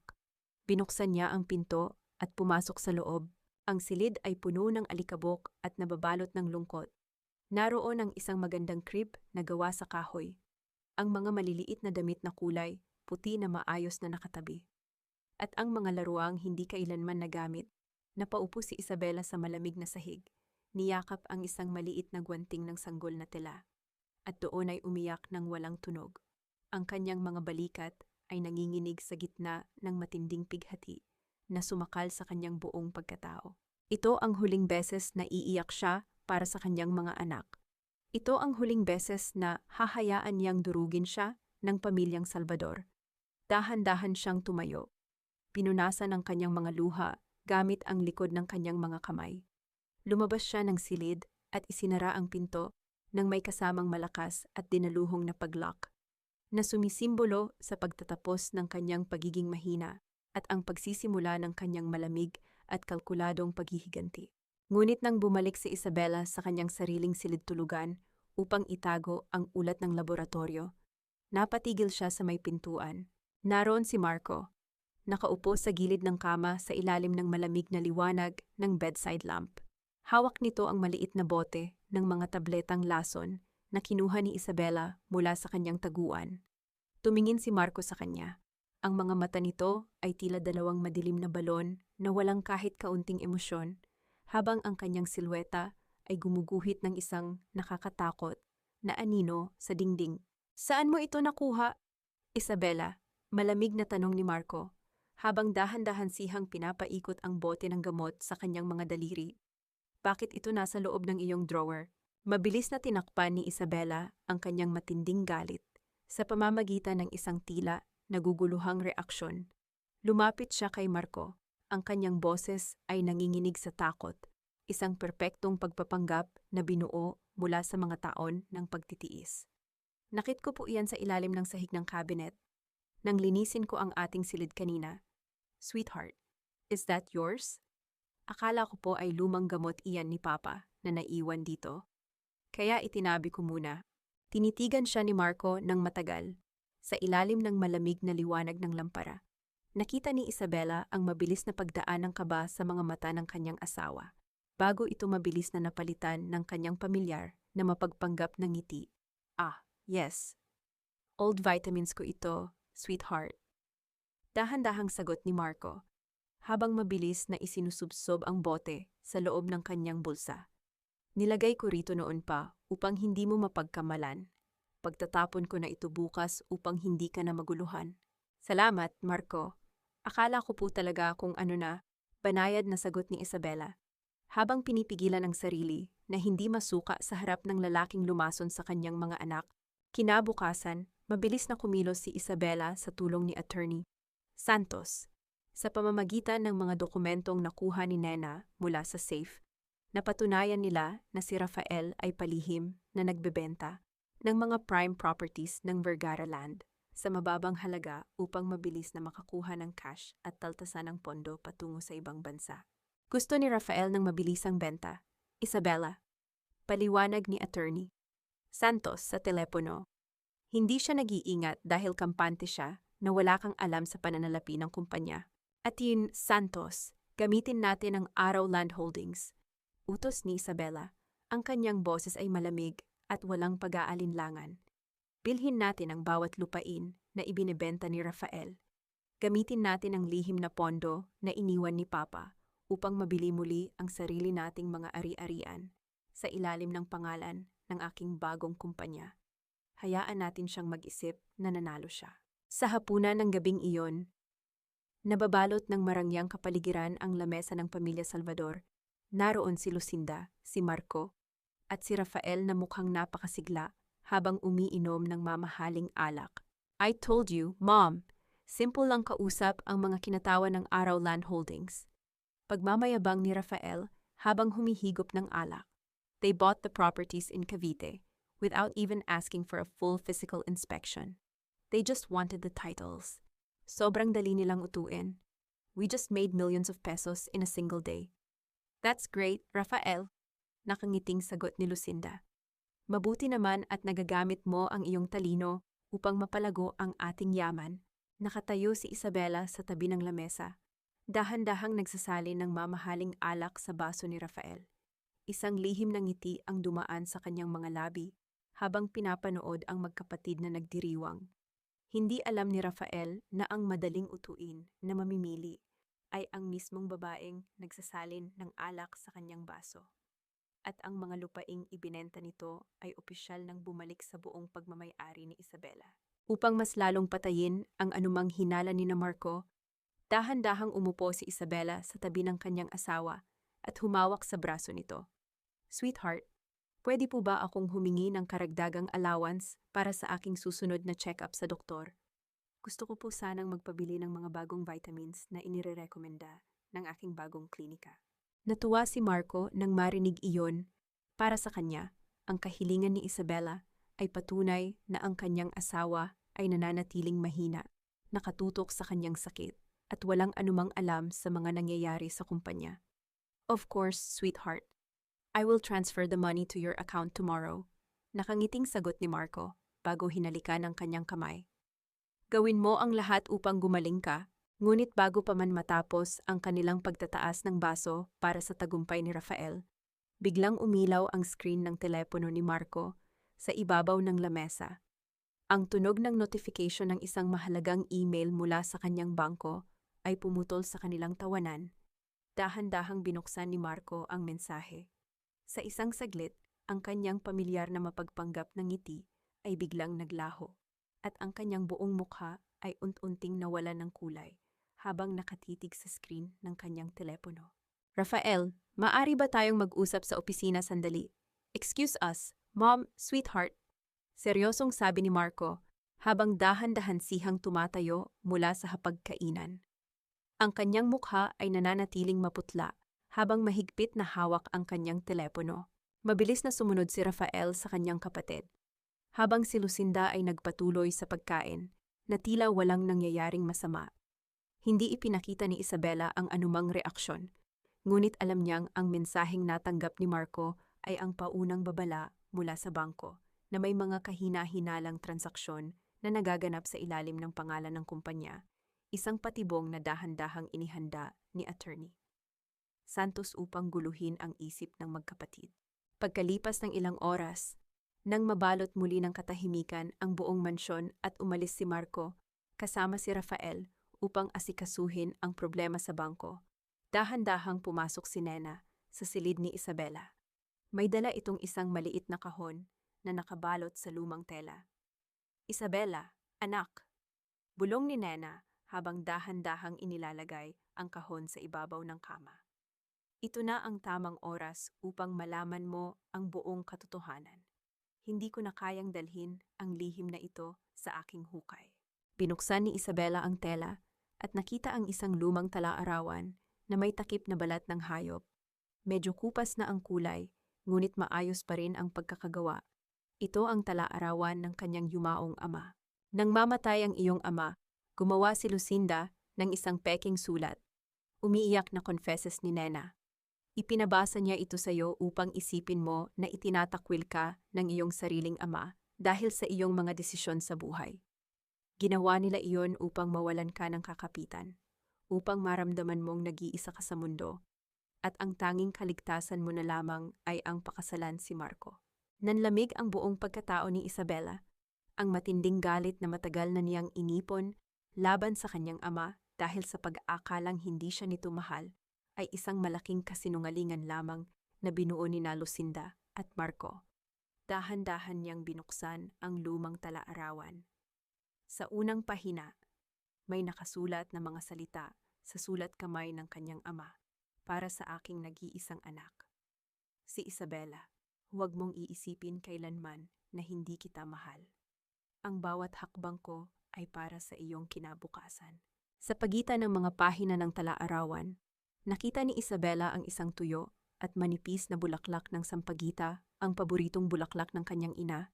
Binuksan niya ang pinto at pumasok sa loob. Ang silid ay puno ng alikabok at nababalot ng lungkot. Naroon ang isang magandang crib na gawa sa kahoy. Ang mga maliliit na damit na kulay, puti na maayos na nakatabi. At ang mga laruang hindi kailanman nagamit. Napaupo si Isabela sa malamig na sahig. Niyakap ang isang maliit na gwanting ng sanggol na tela. At doon ay umiyak ng walang tunog. Ang kanyang mga balikat ay nanginginig sa gitna ng matinding pighati na sumakal sa kanyang buong pagkatao. Ito ang huling beses na iiyak siya para sa kanyang mga anak. Ito ang huling beses na hahayaan niyang durugin siya ng pamilyang Salvador. Dahan-dahan siyang tumayo. Pinunasan ang kanyang mga luha gamit ang likod ng kanyang mga kamay. Lumabas siya ng silid at isinara ang pinto nang may kasamang malakas at dinaluhong na paglock, na sumisimbolo sa pagtatapos ng kanyang pagiging mahina at ang pagsisimula ng kanyang malamig at kalkuladong paghihiganti. Ngunit nang bumalik si Isabela sa kanyang sariling silid tulugan upang itago ang ulat ng laboratorio, napatigil siya sa may pintuan. Naroon si Marco, nakaupo sa gilid ng kama sa ilalim ng malamig na liwanag ng bedside lamp. Hawak nito ang maliit na bote ng mga tabletang lason na kinuha ni Isabela mula sa kanyang taguan. Tumingin si Marco sa kanya. Ang mga mata nito ay tila 2 madilim na balon na walang kahit kaunting emosyon, habang ang kanyang silweta ay gumuguhit ng isang nakakatakot na anino sa dingding. Saan mo ito nakuha? Isabela, malamig na tanong ni Marco, habang dahan-dahan sihang pinapaikot ang bote ng gamot sa kanyang mga daliri. Bakit ito nasa loob ng iyong drawer? Mabilis na tinakpan ni Isabela ang kanyang matinding galit sa pamamagitan ng isang tila naguguluhang reaksyon. Lumapit siya kay Marco. Ang kanyang boses ay nanginginig sa takot, isang perpektong pagpapanggap na binuo mula sa mga taon ng pagtitiis. Nakit ko po iyan sa ilalim ng sahig ng cabinet. Nang linisin ko ang ating silid kanina. Sweetheart, is that yours? Akala ko po ay lumang gamot iyan ni Papa na naiwan dito. Kaya itinabi ko muna. Tinitigan siya ni Marco ng matagal, sa ilalim ng malamig na liwanag ng lampara. Nakita ni Isabela ang mabilis na pagdaan ng kaba sa mga mata ng kanyang asawa, bago ito mabilis na napalitan ng kanyang pamilyar na mapagpanggap ng ngiti. Ah, yes. Old vitamins ko ito, sweetheart. Dahan-dahang sagot ni Marco, habang mabilis na isinusubsob ang bote sa loob ng kanyang bulsa. Nilagay ko rito noon pa upang hindi mo mapagkamalan. Pagtatapon ko na ito bukas upang hindi ka na maguluhan. Salamat, Marco. Akala ko po talaga kung ano na, banayad na sagot ni Isabela. Habang pinipigilan ang sarili na hindi masuka sa harap ng lalaking lumason sa kanyang mga anak, kinabukasan, mabilis na kumilos si Isabela sa tulong ni Attorney Santos. Sa pamamagitan ng mga dokumentong nakuha ni Nena mula sa safe, napatunayan nila na si Rafael ay palihim na nagbebenta ng mga prime properties ng Vergara Land sa mababang halaga upang mabilis na makakuha ng cash at taltasan ng pondo patungo sa ibang bansa. Gusto ni Rafael ng mabilisang benta. Isabela, paliwanag ni Attorney Santos sa telepono. Hindi siya nag-iingat dahil kampante siya na wala kang alam sa pananalapi ng kumpanya. At yun, Santos, gamitin natin ang Araw Land Holdings. Utos ni Isabela, ang kanyang boses ay malamig at walang pag-aalinlangan. Bilhin natin ang bawat lupain na ibinebenta ni Rafael. Gamitin natin ang lihim na pondo na iniwan ni Papa upang mabili muli ang sarili nating mga ari-arian sa ilalim ng pangalan ng aking bagong kumpanya. Hayaan natin siyang mag-isip na nanalo siya. Sa hapunan ng gabing iyon, nababalot ng marangyang kapaligiran ang lamesa ng pamilya Salvador. Naroon si Lucinda, si Marco, at si Rafael na mukhang napakasigla habang umiinom ng mamahaling alak. I told you, Mom, simple lang kausap ang mga kinatawan ng Araw Land Holdings. Pagmamayabang ni Rafael habang humihigop ng alak. They bought the properties in Cavite without even asking for a full physical inspection. They just wanted the titles. Sobrang dali nilang utuin. We just made millions of pesos in a single day. That's great, Rafael. Nakangiting sagot ni Lucinda. Mabuti naman at nagagamit mo ang iyong talino upang mapalago ang ating yaman. Nakatayo si Isabela sa tabi ng lamesa. Dahan-dahang nagsasalin ng mamahaling alak sa baso ni Rafael. Isang lihim na ngiti ang dumaan sa kanyang mga labi habang pinapanood ang magkapatid na nagdiriwang. Hindi alam ni Rafael na ang madaling utuin na mamimili ay ang mismong babaeng nagsasalin ng alak sa kanyang baso. At ang mga lupaing ibinenta nito ay opisyal nang bumalik sa buong pagmamay-ari ni Isabela. Upang mas lalong patayin ang anumang hinala ni Marco, dahan-dahang umupo si Isabela sa tabi ng kanyang asawa at humawak sa braso nito. Sweetheart, pwede po ba akong humingi ng karagdagang allowance para sa aking susunod na check-up sa doktor? Gusto ko po sanang magpabili ng mga bagong vitamins na inirerekomenda ng aking bagong klinika. Natuwa si Marco nang marinig iyon. Para sa kanya, ang kahilingan ni Isabela ay patunay na ang kanyang asawa ay nananatiling mahina, nakatutok sa kanyang sakit, at walang anumang alam sa mga nangyayari sa kumpanya. Of course, sweetheart. I will transfer the money to your account tomorrow. Nakangiting sagot ni Marco bago hinalikan ang kanyang kamay. Gawin mo ang lahat upang gumaling ka, ngunit bago pa man matapos ang kanilang pagtataas ng baso para sa tagumpay ni Rafael, biglang umilaw ang screen ng telepono ni Marco sa ibabaw ng lamesa. Ang tunog ng notification ng isang mahalagang email mula sa kanyang bangko ay pumutol sa kanilang tawanan. Dahan-dahang binuksan ni Marco ang mensahe. Sa isang saglit, ang kanyang pamilyar na mapagpanggap ng ngiti ay biglang naglaho, at ang kanyang buong mukha ay unt-unting nawalan ng kulay habang nakatitig sa screen ng kanyang telepono. Rafael, maaari ba tayong mag-usap sa opisina sandali? Excuse us, Mom, sweetheart. Seryosong sabi ni Marco habang dahan-dahan sihang tumatayo mula sa hapagkainan. Ang kanyang mukha ay nananatiling maputla habang mahigpit na hawak ang kanyang telepono. Mabilis na sumunod si Rafael sa kanyang kapatid. Habang si Lucinda ay nagpatuloy sa pagkain, na tila walang nangyayaring masama. Hindi ipinakita ni Isabela ang anumang reaksyon. Ngunit alam niyang ang mensaheng natanggap ni Marco ay ang paunang babala mula sa bangko na may mga kahina-hinalang transaksyon na nagaganap sa ilalim ng pangalan ng kumpanya, isang patibong na dahan-dahang inihanda ni attorney Santos upang guluhin ang isip ng magkapatid. Pagkalipas ng ilang oras, nang mabalot muli ng katahimikan ang buong mansyon at umalis si Marco, kasama si Rafael upang asikasuhin ang problema sa bangko, dahan-dahang pumasok si Nena sa silid ni Isabela. May dala itong isang maliit na kahon na nakabalot sa lumang tela. "Isabela, anak," bulong ni Nena habang dahan-dahang inilalagay ang kahon sa ibabaw ng kama. "Ito na ang tamang oras upang malaman mo ang buong katotohanan. Hindi ko na kayang dalhin ang lihim na ito sa aking hukay." Binuksan ni Isabela ang tela at nakita ang isang lumang tala-arawan na may takip na balat ng hayop. Medyo kupas na ang kulay, ngunit maayos pa rin ang pagkakagawa. Ito ang tala-arawan ng kanyang yumaong ama. Nang mamatay ang iyong ama, gumawa si Lucinda ng isang peking sulat. Umiiyak na confesses ni Nena. Ipinabasa niya ito sa iyo upang isipin mo na itinatakwil ka ng iyong sariling ama dahil sa iyong mga desisyon sa buhay. Ginawa nila iyon upang mawalan ka ng kakapitan, upang maramdaman mong nag-iisa ka sa mundo, at ang tanging kaligtasan mo na lamang ay ang pakasalan si Marco. Nanlamig ang buong pagkatao ni Isabela, ang matinding galit na matagal na niyang inipon laban sa kanyang ama dahil sa pag-aakalang hindi siya nito mahal, ay isang malaking kasinungalingan lamang na binuo ni Lucinda at Marco. Dahan-dahan niyang binuksan ang lumang tala-arawan. Sa unang pahina, may nakasulat na mga salita sa sulat kamay ng kanyang ama, "Para sa aking nag-iisang anak. Si Isabela, huwag mong iisipin kailanman na hindi kita mahal. Ang bawat hakbang ko ay para sa iyong kinabukasan." Sa pagitan ng mga pahina ng tala-arawan, nakita ni Isabela ang isang tuyo at manipis na bulaklak ng sampagita, ang paboritong bulaklak ng kanyang ina,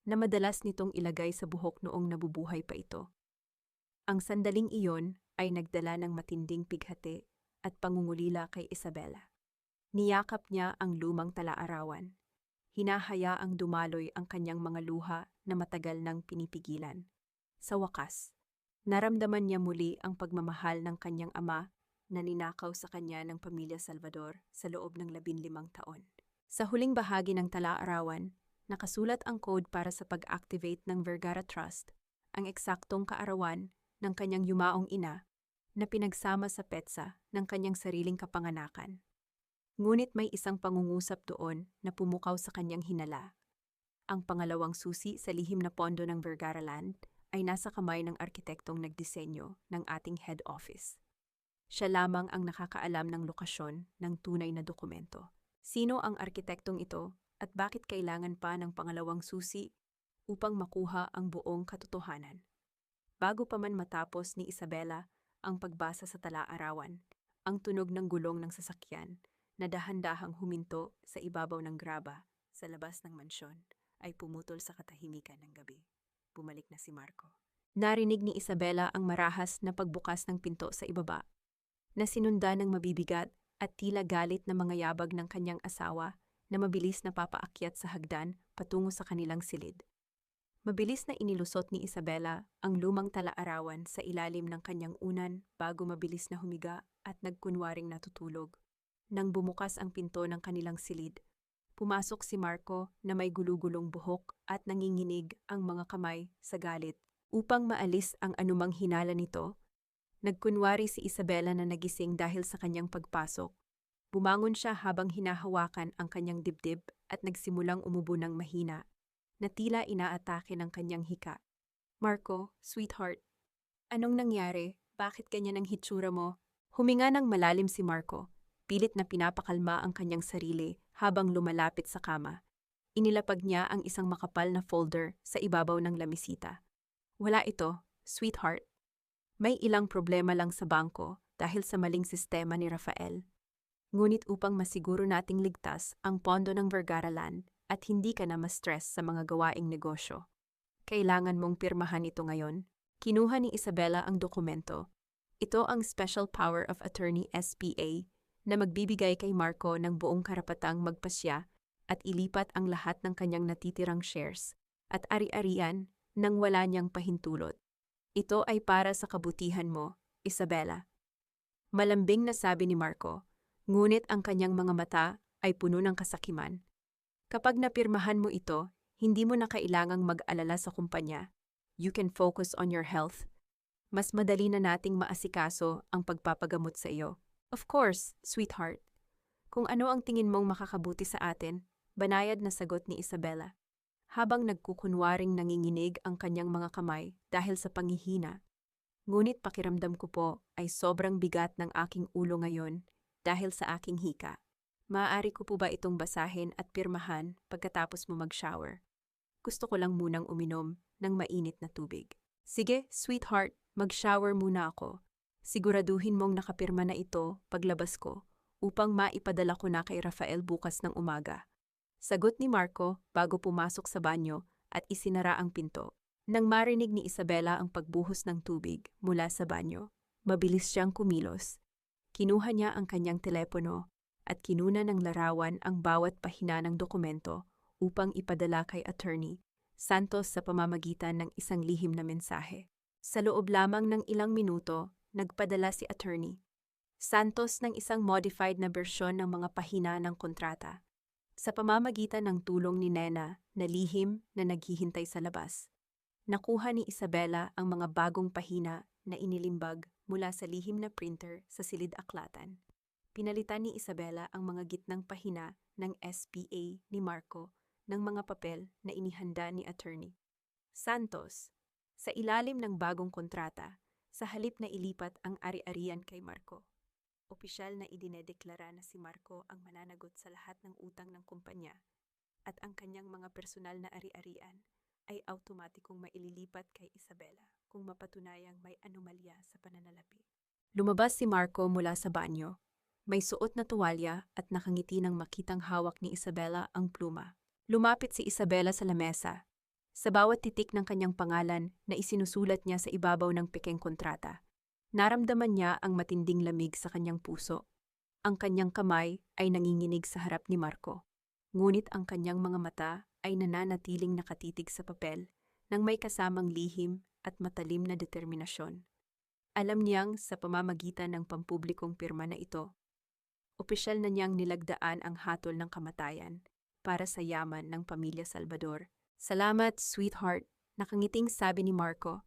na madalas nitong ilagay sa buhok noong nabubuhay pa ito. Ang sandaling iyon ay nagdala ng matinding pighati at pangungulila kay Isabela. Niyakap niya ang lumang tala-arawan. Hinahayaang dumaloy ang kanyang mga luha na matagal nang pinipigilan. Sa wakas, naramdaman niya muli ang pagmamahal ng kanyang ama na ninakaw sa kanya ng pamilya Salvador sa loob ng 15 taon. Sa huling bahagi ng tala-arawan, nakasulat ang code para sa pag-activate ng Vergara Trust, ang eksaktong kaarawan ng kanyang yumaong ina na pinagsama sa petsa ng kanyang sariling kapanganakan. Ngunit may isang pangungusap doon na pumukaw sa kanyang hinala. Ang pangalawang susi sa lihim na pondo ng Vergara Land ay nasa kamay ng arkitektong nagdisenyo ng ating head office. Siya lamang ang nakakaalam ng lokasyon ng tunay na dokumento. Sino ang arkitektong ito at bakit kailangan pa ng pangalawang susi upang makuha ang buong katotohanan? Bago pa man matapos ni Isabela ang pagbasa sa tala-arawan, ang tunog ng gulong ng sasakyan na dahan-dahang huminto sa ibabaw ng graba sa labas ng mansyon ay pumutol sa katahimikan ng gabi. Bumalik na si Marco. Narinig ni Isabela ang marahas na pagbukas ng pinto sa ibaba, na sinundan ng mabibigat at tila galit na mga yabag ng kanyang asawa na mabilis na papaakyat sa hagdan patungo sa kanilang silid. Mabilis na inilusot ni Isabela ang lumang tala-arawan sa ilalim ng kanyang unan bago mabilis na humiga at nagkunwaring natutulog. Nang bumukas ang pinto ng kanilang silid, pumasok si Marco na may gulugulong buhok at nanginginig ang mga kamay sa galit. Upang maalis ang anumang hinala nito, nagkunwari si Isabela na nagising dahil sa kanyang pagpasok. Bumangon siya habang hinahawakan ang kanyang dibdib at nagsimulang umubo ng mahina, na tila inaatake ng kanyang hika. "Marco, sweetheart, anong nangyari? Bakit ganyan ang hitsura mo?" Huminga ng malalim si Marco, pilit na pinapakalma ang kanyang sarili habang lumalapit sa kama. Inilapag niya ang isang makapal na folder sa ibabaw ng lamisita. "Wala ito, sweetheart. May ilang problema lang sa bangko dahil sa maling sistema ni Rafael. Ngunit upang masiguro nating ligtas ang pondo ng Vergara Land at hindi ka na ma-stress sa mga gawaing negosyo, kailangan mong pirmahan ito ngayon." Kinuha ni Isabela ang dokumento. Ito ang Special Power of Attorney SPA na magbibigay kay Marco ng buong karapatang magpasya at ilipat ang lahat ng kanyang natitirang shares at ari-arian nang wala niyang pahintulot. Ito ay para sa kabutihan mo, Isabela. Malambing na sabi ni Marco, ngunit ang kanyang mga mata ay puno ng kasakiman. Kapag napirmahan mo ito, hindi mo na kailangang mag-alala sa kumpanya. You can focus on your health. Mas madali na nating maasikaso ang pagpapagamot sa iyo. Of course, sweetheart. Kung ano ang tingin mong makakabuti sa atin, banayad na sagot ni Isabela. Habang nagkukunwaring nanginginig ang kanyang mga kamay dahil sa panghihina. Ngunit pakiramdam ko po ay sobrang bigat ng aking ulo ngayon dahil sa aking hika. Maaari ko po ba itong basahin at pirmahan pagkatapos mo mag-shower? Gusto ko lang munang uminom ng mainit na tubig. Sige, sweetheart, mag-shower muna ako. Siguraduhin mong nakapirma na ito paglabas ko upang maipadala ko na kay Rafael bukas ng umaga. Sagot ni Marco bago pumasok sa banyo at isinara ang pinto. Nang marinig ni Isabela ang pagbuhos ng tubig mula sa banyo, mabilis siyang kumilos. Kinuha niya ang kanyang telepono at kinuna ng larawan ang bawat pahina ng dokumento upang ipadala kay Attorney Santos sa pamamagitan ng isang lihim na mensahe. Sa loob lamang ng ilang minuto, nagpadala si Attorney Santos ng isang modified na bersyon ng mga pahina ng kontrata. Sa pamamagitan ng tulong ni Nena na lihim na naghihintay sa labas. Nakuha ni Isabela ang mga bagong pahina na inilimbag mula sa lihim na printer sa silid-aklatan. Pinalitan ni Isabela ang mga gitnang pahina ng SPA ni Marco ng mga papel na inihanda ni Attorney Santos. Sa ilalim ng bagong kontrata, sa halip na ilipat ang ari-arian kay Marco. Opisyal na idinedeklara na si Marco ang mananagot sa lahat ng utang ng kumpanya at ang kanyang mga personal na ari-arian ay automatikong maililipat kay Isabela kung mapatunayang may anomalya sa pananalapi. Lumabas si Marco mula sa banyo. May suot na tuwalya at nakangiti nang makitang hawak ni Isabela ang pluma. Lumapit si Isabela sa lamesa. Sa bawat titik ng kanyang pangalan na isinusulat niya sa ibabaw ng pekeng kontrata, naramdaman niya ang matinding lamig sa kanyang puso. Ang kanyang kamay ay nanginginig sa harap ni Marco. Ngunit ang kanyang mga mata ay nananatiling nakatitig sa papel nang may kasamang lihim at matalim na determinasyon. Alam niyang sa pamamagitan ng pampublikong pirma na ito, opisyal na niyang nilagdaan ang hatol ng kamatayan para sa yaman ng pamilya Salvador. Salamat, sweetheart, nakangiting sabi ni Marco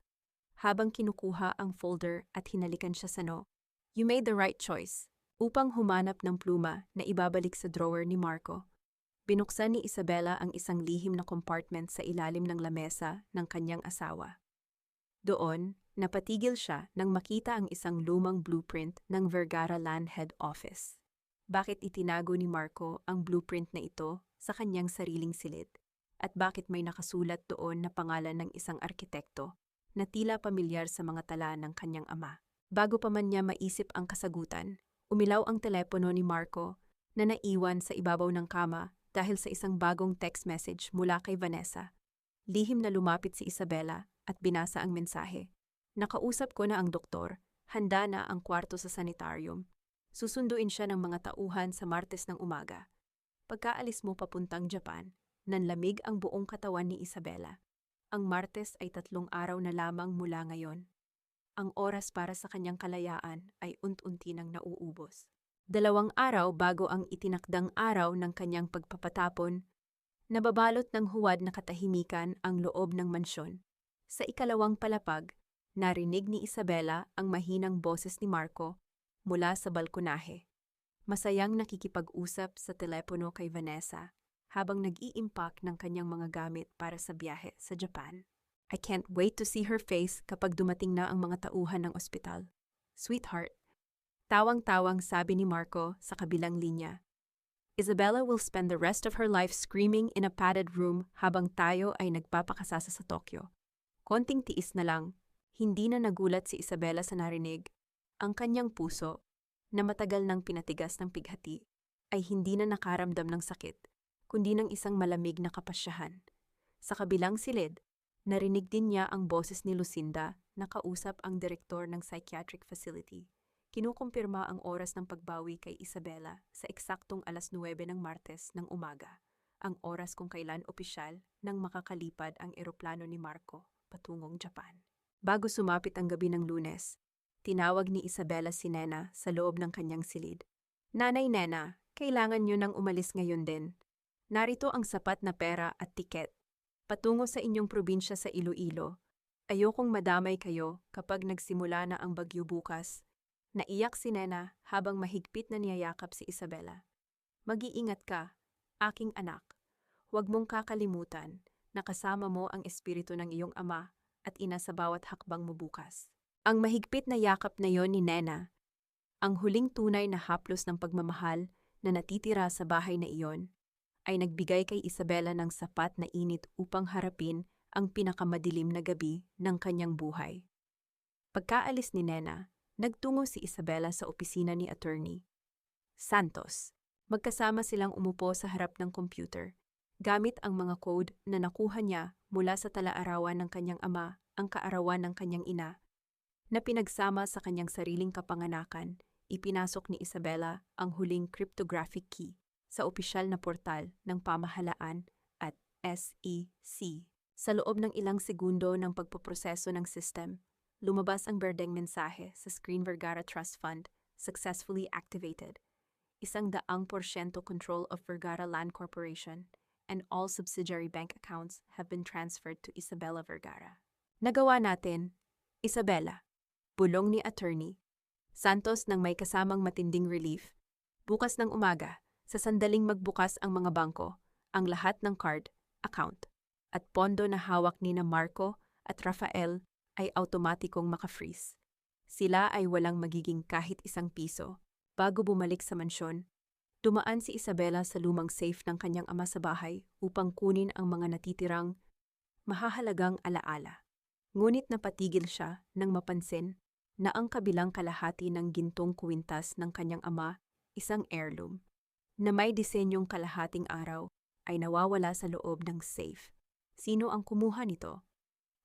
habang kinukuha ang folder at hinalikan siya sa no. You made the right choice. Upang humanap ng pluma na ibabalik sa drawer ni Marco, binuksan ni Isabela ang isang lihim na compartment sa ilalim ng lamesa ng kanyang asawa. Doon, napatigil siya nang makita ang isang lumang blueprint ng Vergara Land Head Office. Bakit itinago ni Marco ang blueprint na ito sa kanyang sariling silid? At bakit may nakasulat doon na pangalan ng isang arkitekto na tila pamilyar sa mga tala ng kanyang ama? Bago pa man niya maisip ang kasagutan, umilaw ang telepono ni Marco na naiwan sa ibabaw ng kama dahil sa isang bagong text message mula kay Vanessa. Lihim na lumapit si Isabela at binasa ang mensahe. Nakausap ko na ang doktor, handa na ang kwarto sa sanitarium. Susunduin siya ng mga tauhan sa Martes ng umaga. Pagkaalis mo papuntang Japan, nanlamig ang buong katawan ni Isabela. Ang Martes ay 3 araw na lamang mula ngayon. Ang oras para sa kanyang kalayaan ay unti-unti nang nauubos. 2 araw bago ang itinakdang araw ng kanyang pagpapatapon, nababalot ng huwad na katahimikan ang loob ng mansyon. Sa ikalawang palapag, narinig ni Isabela ang mahinang boses ni Marco mula sa balkonahe. Masayang nakikipag-usap sa telepono kay Vanessa habang nag-i-impact ng kanyang mga gamit para sa biyahe sa Japan. I can't wait to see her face kapag dumating na ang mga tauhan ng ospital. Sweetheart, tawang-tawang sabi ni Marco sa kabilang linya. Isabela will spend the rest of her life screaming in a padded room habang tayo ay nagpapakasasa sa Tokyo. Konting tiis na lang, hindi na nagulat si Isabela sa narinig. Ang kanyang puso, na matagal nang pinatigas ng pighati, ay hindi na nakaramdam ng sakit, kundi ng isang malamig na kapasyahan. Sa kabilang silid, narinig din niya ang boses ni Lucinda na kausap ang direktor ng psychiatric facility. Kinukumpirma ang oras ng pagbawi kay Isabela sa eksaktong 9:00 ng Martes ng umaga, ang oras kung kailan opisyal nang makakalipad ang eroplano ni Marco patungong Japan. Bago sumapit ang gabi ng Lunes, tinawag ni Isabela si Nena sa loob ng kanyang silid. Nanay Nena, kailangan nyo nang umalis ngayon din. Narito ang sapat na pera at tiket. Patungo sa inyong probinsya sa Iloilo. Ayokong madamay kayo kapag nagsimula na ang bagyo bukas. Naiyak si Nena habang mahigpit na niyayakap si Isabela. Mag-iingat ka, aking anak. Huwag mong kakalimutan na kasama mo ang espiritu ng iyong ama at ina sa bawat hakbang mo bukas. Ang mahigpit na yakap na yon ni Nena, ang huling tunay na haplos ng pagmamahal na natitira sa bahay na iyon, ay nagbigay kay Isabela ng sapat na init upang harapin ang pinakamadilim na gabi ng kanyang buhay. Pagkaalis ni Nena, nagtungo si Isabela sa opisina ni Attorney Santos. Magkasama silang umupo sa harap ng computer, gamit ang mga code na nakuha niya mula sa talaarawan ng kanyang ama, ang kaarawan ng kanyang ina, na pinagsama sa kanyang sariling kapanganakan. Ipinasok ni Isabela ang huling cryptographic key sa opisyal na portal ng pamahalaan at SEC. Sa loob ng ilang segundo ng pagpoproseso ng system, lumabas ang berdeng mensahe sa Screen Vergara Trust Fund, successfully activated. 100% control of Vergara Land Corporation and all subsidiary bank accounts have been transferred to Isabela Vergara. Nagawa natin, Isabela. Bulong ni Attorney Santos nang may kasamang matinding relief. Bukas ng umaga, sa sandaling magbukas ang mga bangko, ang lahat ng card, account, at pondo na hawak ni na Marco at Rafael ay automatikong maka-freeze. Sila ay walang magiging kahit isang piso. Bago bumalik sa mansyon, dumaan si Isabela sa lumang safe ng kanyang ama sa bahay upang kunin ang mga natitirang mahahalagang alaala. Ngunit napatigil siya nang mapansin na ang kabilang kalahati ng gintong kwintas ng kanyang ama, isang heirloom, na may disenyong kalahating araw, ay nawawala sa loob ng safe. Sino ang kumuha nito?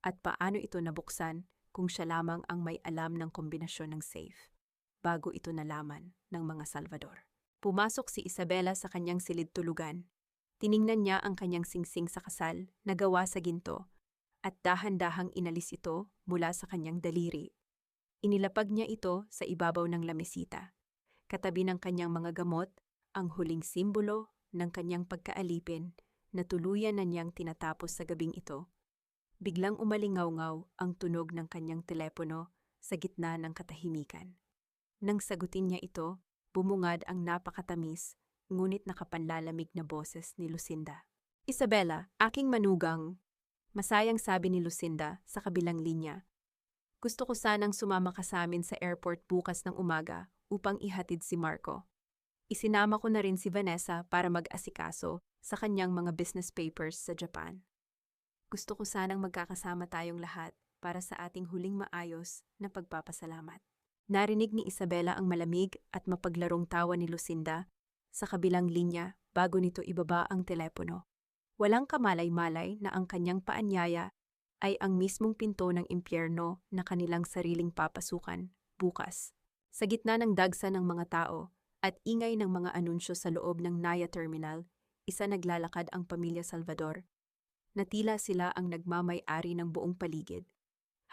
At paano ito nabuksan kung siya lamang ang may alam ng kombinasyon ng safe? Bago ito nalaman ng mga Salvador. Pumasok si Isabela sa kanyang silid tulugan. Tiningnan niya ang kanyang singsing sa kasal na gawa sa ginto at dahan-dahang inalis ito mula sa kanyang daliri. Inilapag niya ito sa ibabaw ng lamesita. Katabi ng kanyang mga gamot, ang huling simbolo ng kanyang pagkaalipin na tuluyan na niyang tinatapos sa gabing ito. Biglang umalingaw-ngaw ang tunog ng kanyang telepono sa gitna ng katahimikan. Nang sagutin niya ito, bumungad ang napakatamis, ngunit nakapanlalamig na boses ni Lucinda. Isabela, aking manugang. Masayang sabi ni Lucinda sa kabilang linya. Gusto ko sanang sumama ka sa amin sa airport bukas ng umaga upang ihatid si Marco. Isinama ko na rin si Vanessa para mag-asikaso sa kanyang mga business papers sa Japan. Gusto ko sanang magkakasama tayong lahat para sa ating huling maayos na pagpapasalamat. Narinig ni Isabela ang malamig at mapaglarong tawa ni Lucinda sa kabilang linya bago nito ibaba ang telepono. Walang kamalay-malay na ang kanyang paanyaya ay ang mismong pinto ng impyerno na kanilang sariling papasukan bukas. Sa gitna ng dagsa ng mga tao at ingay ng mga anunsyo sa loob ng Naya Terminal, isa naglalakad ang pamilya Salvador. Natila sila ang nagmamay-ari ng buong paligid.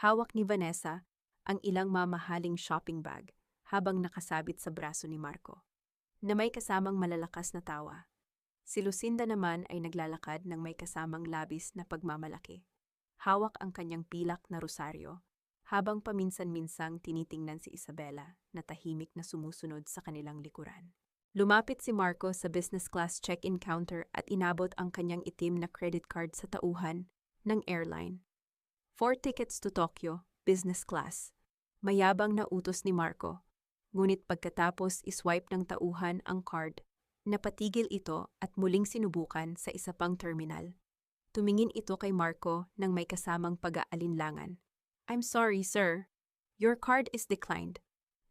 Hawak ni Vanessa ang ilang mamahaling shopping bag habang nakasabit sa braso ni Marco, na may kasamang malalakas na tawa. Si Lucinda naman ay naglalakad ng may kasamang labis na pagmamalaki. Hawak ang kanyang pilak na rosaryo, habang paminsan-minsang tinitingnan si Isabela na tahimik na sumusunod sa kanilang likuran. Lumapit si Marco sa business class check-in counter at inabot ang kanyang itim na credit card sa tauhan ng airline. 4 tickets to Tokyo, business class. Mayabang na utos ni Marco, ngunit pagkatapos iswipe ng tauhan ang card, napatigil ito at muling sinubukan sa isa pang terminal. Tumingin ito kay Marco nang may kasamang pag-aalinlangan. I'm sorry, sir. Your card is declined.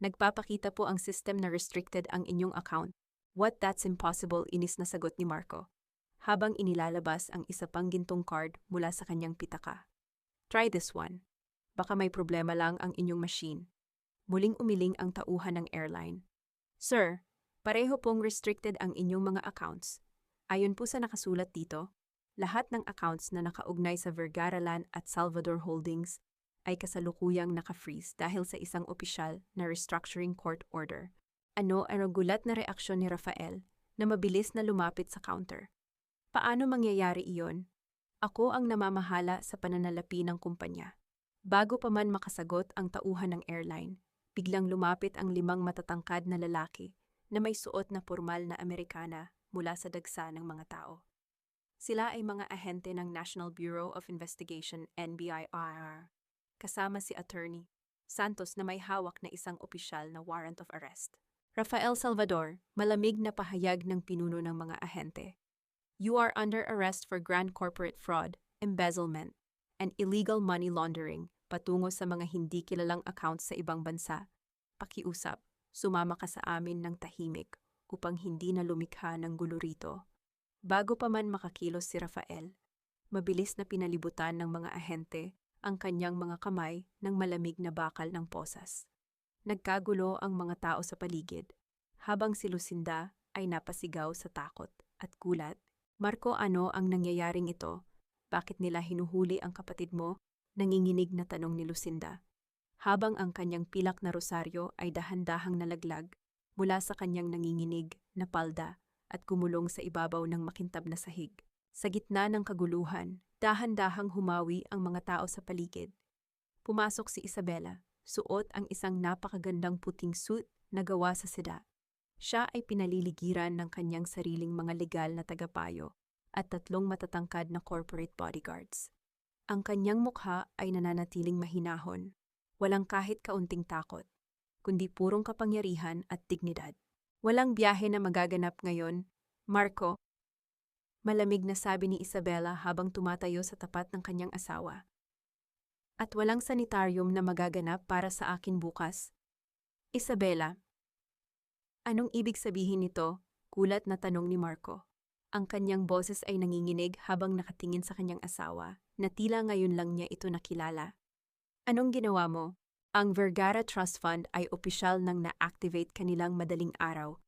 Nagpapakita po ang system na restricted ang inyong account. What, that's impossible, inis na sagot ni Marco, habang inilalabas ang isa pang gintong card mula sa kanyang pitaka. Try this one. Baka may problema lang ang inyong machine. Muling umiling ang tauhan ng airline. Sir, pareho pong restricted ang inyong mga accounts. Ayon po sa nakasulat dito, lahat ng accounts na nakaugnay sa Vergara Land at Salvador Holdings ay kasalukuyang naka-freeze dahil sa isang opisyal na restructuring court order. Ano ang gulat na reaksyon ni Rafael na mabilis na lumapit sa counter? Paano mangyayari iyon? Ako ang namamahala sa pananalapi ng kumpanya. Bago pa man makasagot ang tauhan ng airline, biglang lumapit ang 5 matatangkad na lalaki na may suot na pormal na Amerikana mula sa dagsa ng mga tao. Sila ay mga ahente ng National Bureau of Investigation NBIR, kasama si Attorney Santos na may hawak na isang opisyal na warrant of arrest. Rafael Salvador, malamig na pahayag ng pinuno ng mga ahente. You are under arrest for grand corporate fraud, embezzlement, and illegal money laundering patungo sa mga hindi kilalang accounts sa ibang bansa. Pakiusap, sumama ka sa amin ng tahimik upang hindi na lumikha ng gulo rito. Bago pa man makakilos si Rafael, mabilis na pinalibutan ng mga ahente ang kanyang mga kamay ng malamig na bakal ng posas. Nagkagulo ang mga tao sa paligid, habang si Lucinda ay napasigaw sa takot at gulat. Marco, ano ang nangyayaring ito? Bakit nila hinuhuli ang kapatid mo? Nanginginig na tanong ni Lucinda. Habang ang kanyang pilak na rosaryo ay dahan-dahang nalaglag mula sa kanyang nanginginig na palda at gumulong sa ibabaw ng makintab na sahig. Sa gitna ng kaguluhan, dahan-dahang humawi ang mga tao sa paligid. Pumasok si Isabela, suot ang isang napakagandang puting suit na gawa sa seda. Siya ay pinaliligiran ng kanyang sariling mga legal na tagapayo at 3 matatangkad na corporate bodyguards. Ang kanyang mukha ay nananatiling mahinahon, walang kahit kaunting takot, kundi purong kapangyarihan at dignidad. Walang biyahe na magaganap ngayon, Marco. Malamig na sabi ni Isabela habang tumatayo sa tapat ng kanyang asawa. At walang sanitaryum na magaganap para sa akin bukas. Isabela. Anong ibig sabihin nito? Gulat na tanong ni Marco. Ang kanyang boses ay nanginginig habang nakatingin sa kanyang asawa na tila ngayon lang niya ito nakilala. Anong ginawa mo? Ang Vergara Trust Fund ay opisyal nang na-activate kanilang madaling araw.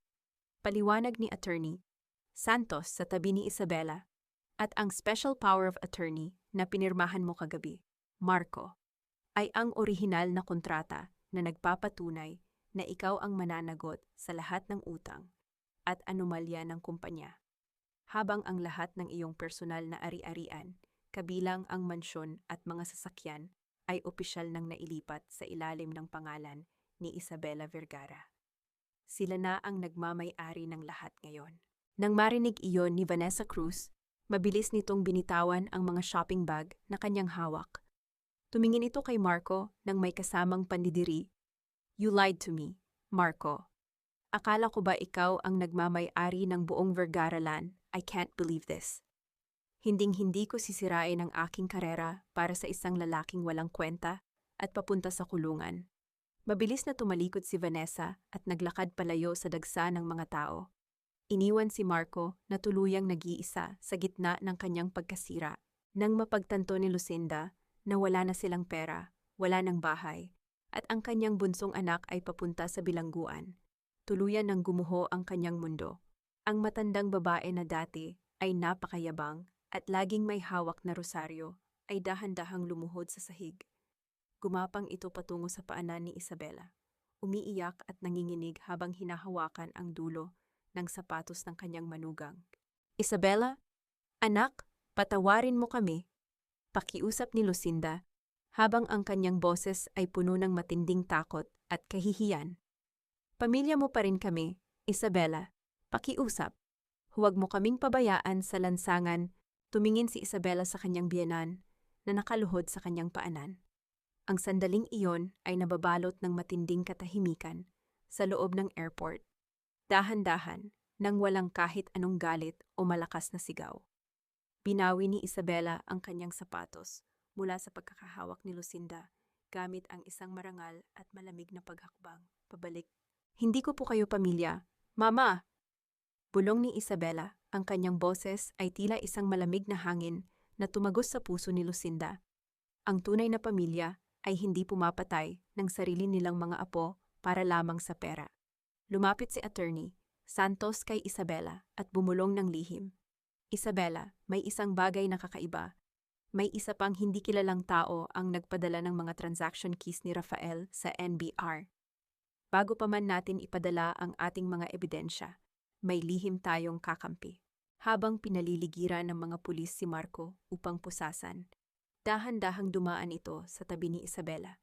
Paliwanag ni Attorney Santos sa tabi ni Isabela. At ang Special Power of Attorney na pinirmahan mo kagabi, Marco, ay ang orihinal na kontrata na nagpapatunay na ikaw ang mananagot sa lahat ng utang at anomalya ng kumpanya. Habang ang lahat ng iyong personal na ari-arian, kabilang ang mansyon at mga sasakyan, ay opisyal nang nailipat sa ilalim ng pangalan ni Isabela Vergara. Sila na ang nagmamay-ari ng lahat ngayon. Nang marinig iyon ni Vanessa Cruz, mabilis nitong binitawan ang mga shopping bag na kanyang hawak. Tumingin ito kay Marco nang may kasamang pandidiri. You lied to me, Marco. Akala ko ba ikaw ang nagmamay-ari ng buong Vergara Land? I can't believe this. Hinding-hindi ko sisirain ang aking karera para sa isang lalaking walang kwenta at papunta sa kulungan. Mabilis na tumalikod si Vanessa at naglakad palayo sa dagsa ng mga tao. Iniwan si Marco na tuluyang nag-iisa sa gitna ng kanyang pagkasira. Nang mapagtanto ni Lucinda na wala na silang pera, wala ng bahay, at ang kanyang bunsong anak ay papunta sa bilangguan, tuluyan nang gumuho ang kanyang mundo. Ang matandang babae na dati ay napakayabang at laging may hawak na rosaryo ay dahan-dahang lumuhod sa sahig. Gumapang ito patungo sa paanan ni Isabela, umiiyak at nanginginig habang hinahawakan ang dulo ng sapatos ng kanyang manugang. Isabela, anak, patawarin mo kami, pakiusap ni Lucinda habang ang kanyang boses ay puno ng matinding takot at kahihiyan. Pamilya mo pa rin kami, Isabela, pakiusap. Huwag mo kaming pabayaan sa lansangan. Tumingin si Isabela sa kanyang biyenan na nakaluhod sa kanyang paanan. Ang sandaling iyon ay nababalot ng matinding katahimikan sa loob ng airport. Dahan-dahan nang walang kahit anong galit o malakas na sigaw. Binawi ni Isabela ang kanyang sapatos mula sa pagkakahawak ni Lucinda gamit ang isang marangal at malamig na paghakbang pabalik. Hindi ko po kayo pamilya. Mama! Bulong ni Isabela. Ang kanyang boses ay tila isang malamig na hangin na tumagos sa puso ni Lucinda. Ang tunay na pamilya ay hindi pumapatay ng sarili nilang mga apo para lamang sa pera. Lumapit si Attorney Santos kay Isabela at bumulong ng lihim. Isabela, may isang bagay na kakaiba. May isa pang hindi kilalang tao ang nagpadala ng mga transaction keys ni Rafael sa NBR. Bago pa man natin ipadala ang ating mga ebidensya, may lihim tayong kakampi. Habang pinaliligiran ng mga pulis si Marco upang pusasan, dahan-dahang dumaan ito sa tabi ni Isabela.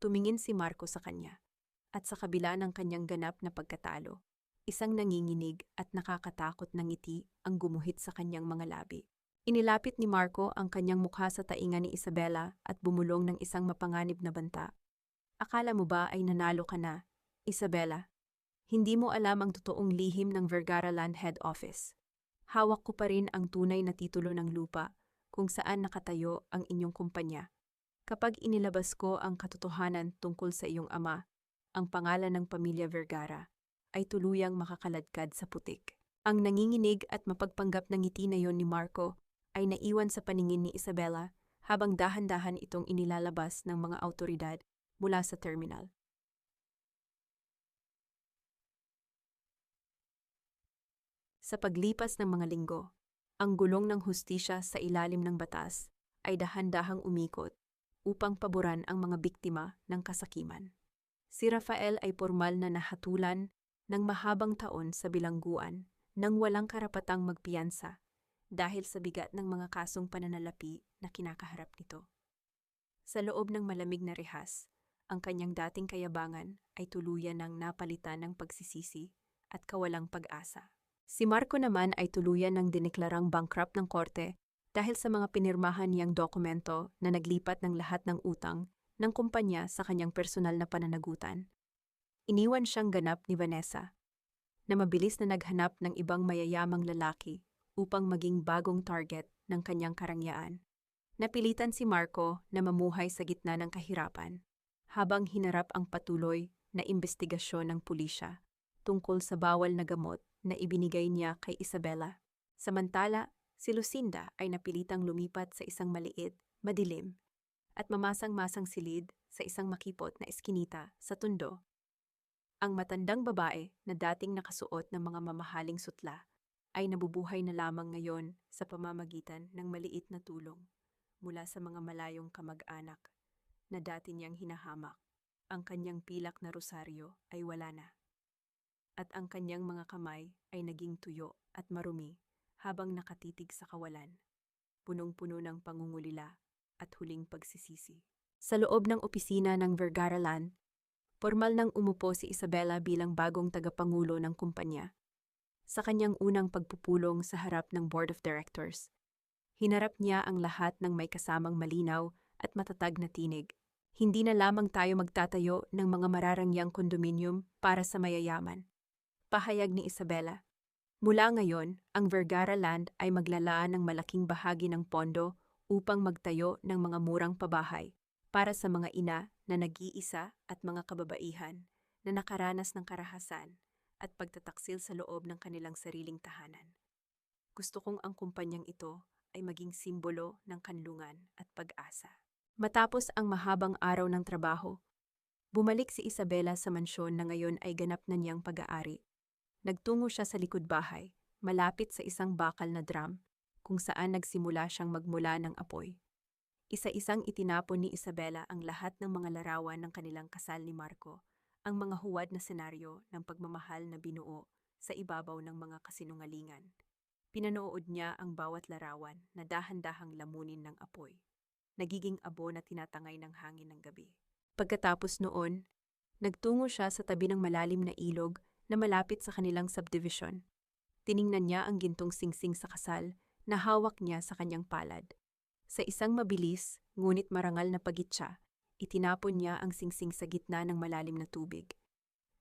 Tumingin si Marco sa kanya, at sa kabila ng kanyang ganap na pagkatalo, isang nanginginig at nakakatakot na ngiti ang gumuhit sa kanyang mga labi. Inilapit ni Marco ang kanyang mukha sa tainga ni Isabela at bumulong ng isang mapanganib na banta. Akala mo ba ay nanalo ka na, Isabela? Hindi mo alam ang totoong lihim ng Vergara Land Head Office. Hawak ko pa rin ang tunay na titulo ng lupa kung saan nakatayo ang inyong kumpanya. Kapag inilabas ko ang katotohanan tungkol sa iyong ama, ang pangalan ng pamilya Vergara ay tuluyang makakaladkad sa putik. Ang nanginginig at mapagpanggap na ngiti na yon ni Marco ay naiwan sa paningin ni Isabela habang dahan-dahan itong inilalabas ng mga awtoridad mula sa terminal. Sa paglipas ng mga linggo, ang gulong ng hustisya sa ilalim ng batas ay dahan-dahang umikot upang paboran ang mga biktima ng kasakiman. Si Rafael ay pormal na nahatulan ng mahabang taon sa bilangguan nang walang karapatang magpiyansa dahil sa bigat ng mga kasong pananalapi na kinakaharap nito. Sa loob ng malamig na rehas, ang kanyang dating kayabangan ay tuluyan ng napalitan ng pagsisisi at kawalang pag-asa. Si Marco naman ay tuluyan ng dineklarang bankrupt ng korte dahil sa mga pinirmahan niyang dokumento na naglipat ng lahat ng utang ng kumpanya sa kanyang personal na pananagutan. Iniwan siyang ganap ni Vanessa, na mabilis na naghanap ng ibang mayayamang lalaki upang maging bagong target ng kanyang karangyaan. Napilitan si Marco na mamuhay sa gitna ng kahirapan, habang hinarap ang patuloy na imbestigasyon ng pulisya tungkol sa bawal na gamot na ibinigay niya kay Isabela. Samantala, si Lucinda ay napilitang lumipat sa isang maliit, madilim, at mamasang-masang silid sa isang makipot na eskinita sa Tondo. Ang matandang babae na dating nakasuot ng mga mamahaling sutla ay nabubuhay na lamang ngayon sa pamamagitan ng maliit na tulong mula sa mga malayong kamag-anak na dati niyang hinahamak. Ang kanyang pilak na rosaryo ay wala na, at ang kanyang mga kamay ay naging tuyo at marumi habang nakatitig sa kawalan, punong-puno ng pangungulila at huling pagsisisi. Sa loob ng opisina ng Vergara Land, formal nang umupo si Isabela bilang bagong tagapangulo ng kumpanya. Sa kanyang unang pagpupulong sa harap ng Board of Directors, hinarap niya ang lahat ng may kasamang malinaw at matatag na tinig. Hindi na lamang tayo magtatayo ng mga mararangyang kondominium para sa mayayaman. Pahayag ni Isabela. Mula ngayon, ang Vergara Land ay maglalaan ng malaking bahagi ng pondo upang magtayo ng mga murang pabahay para sa mga ina na nag-iisa at mga kababaihan na nakaranas ng karahasan at pagtataksil sa loob ng kanilang sariling tahanan. Gusto kong ang kumpanyang ito ay maging simbolo ng kanlungan at pag-asa. Matapos ang mahabang araw ng trabaho, bumalik si Isabela sa mansyon na ngayon ay ganap na niyang pag-aari. Nagtungo siya sa likod bahay, malapit sa isang bakal na drum, kung saan nagsimula siyang magmula ng apoy. Isa-isang itinapon ni Isabela ang lahat ng mga larawan ng kanilang kasal ni Marco, ang mga huwad na senaryo ng pagmamahal na binuo sa ibabaw ng mga kasinungalingan. Pinanood niya ang bawat larawan na dahan-dahang lamunin ng apoy. Nagiging abo na tinatangay ng hangin ng gabi. Pagkatapos noon, nagtungo siya sa tabi ng malalim na ilog na malapit sa kanilang subdivision. Tiningnan niya ang gintong singsing sa kasal na hawak niya sa kanyang palad. Sa isang mabilis, ngunit marangal na pagitsa, itinapon niya ang singsing sa gitna ng malalim na tubig.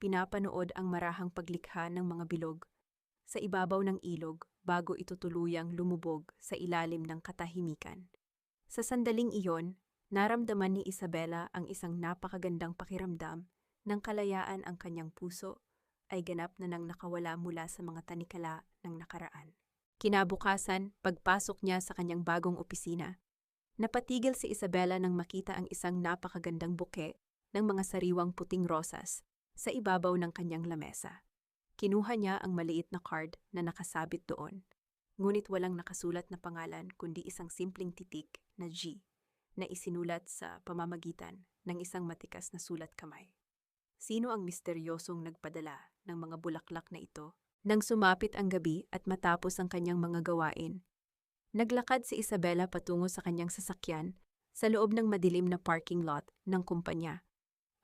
Pinapanood ang marahang paglikha ng mga bilog sa ibabaw ng ilog bago ito tuluyang lumubog sa ilalim ng katahimikan. Sa sandaling iyon, naramdaman ni Isabela ang isang napakagandang pakiramdam ng kalayaan. Ang kanyang puso ay ganap na nang nakawala mula sa mga tanikala ng nakaraan. Kinabukasan, pagpasok niya sa kanyang bagong opisina, Napatigil si Isabela nang makita ang isang napakagandang buke ng mga sariwang puting rosas sa ibabaw ng kanyang lamesa. Kinuha niya ang maliit na card na nakasabit doon. Ngunit walang nakasulat na pangalan kundi isang simpleng titik na G na isinulat sa pamamagitan ng isang matikas na sulat kamay. Sino ang misteryosong nagpadala ng mga bulaklak na ito? Nang sumapit ang gabi at matapos ang kanyang mga gawain, naglakad si Isabela patungo sa kanyang sasakyan sa loob ng madilim na parking lot ng kumpanya.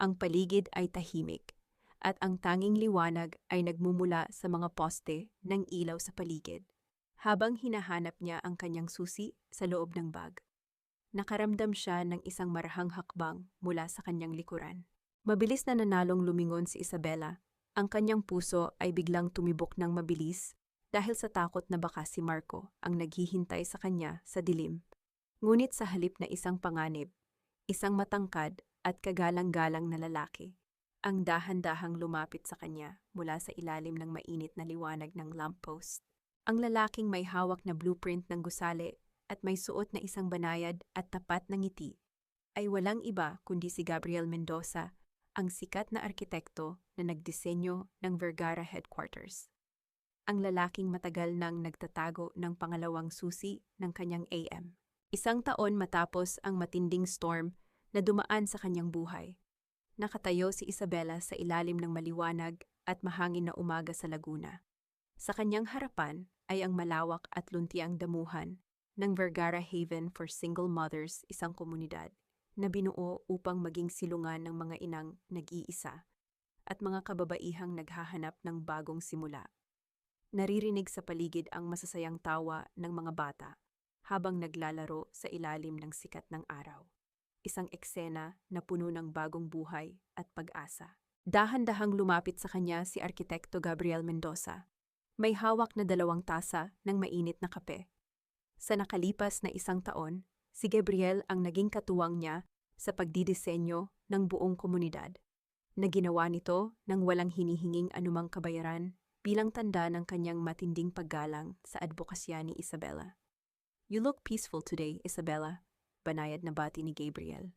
Ang paligid ay tahimik at ang tanging liwanag ay nagmumula sa mga poste ng ilaw sa paligid. Habang hinahanap niya ang kanyang susi sa loob ng bag, nakaramdam siya ng isang marahang hakbang mula sa kanyang likuran. Mabilis na nanalong lumingon si Isabela. Ang kanyang puso ay biglang tumibok ng mabilis dahil sa takot na baka si Marco ang naghihintay sa kanya sa dilim. Ngunit sa halip na isang panganib, isang matangkad at kagalang-galang na lalaki ang dahan-dahang lumapit sa kanya mula sa ilalim ng mainit na liwanag ng lamppost. Ang lalaking may hawak na blueprint ng gusali at may suot na isang banayad at tapat na ngiti ay walang iba kundi si Gabriel Mendoza, ang sikat na arkitekto na nagdisenyo ng Vergara Headquarters. Ang lalaking matagal nang nagtatago ng pangalawang susi ng kanyang AM. 1 taon matapos ang matinding storm na dumaan sa kanyang buhay, nakatayo si Isabela sa ilalim ng maliwanag at mahangin na umaga sa Laguna. Sa kanyang harapan ay ang malawak at luntiang damuhan ng Vergara Haven for Single Mothers, isang komunidad na binuo upang maging silungan ng mga inang nag-iisa at mga kababaihang naghahanap ng bagong simula. Naririnig sa paligid ang masasayang tawa ng mga bata habang naglalaro sa ilalim ng sikat ng araw. Isang eksena na puno ng bagong buhay at pag-asa. Dahan-dahang lumapit sa kanya si Arkitekto Gabriel Mendoza. May hawak na 2 tasa ng mainit na kape. Sa nakalipas na 1 taon, si Gabriel ang naging katuwang niya sa pagdidisenyo ng buong komunidad, na ginawa nito nang walang hinihinging anumang kabayaran bilang tanda ng kanyang matinding paggalang sa advokasya ni Isabela. "You look peaceful today, Isabela," banayad na bati ni Gabriel,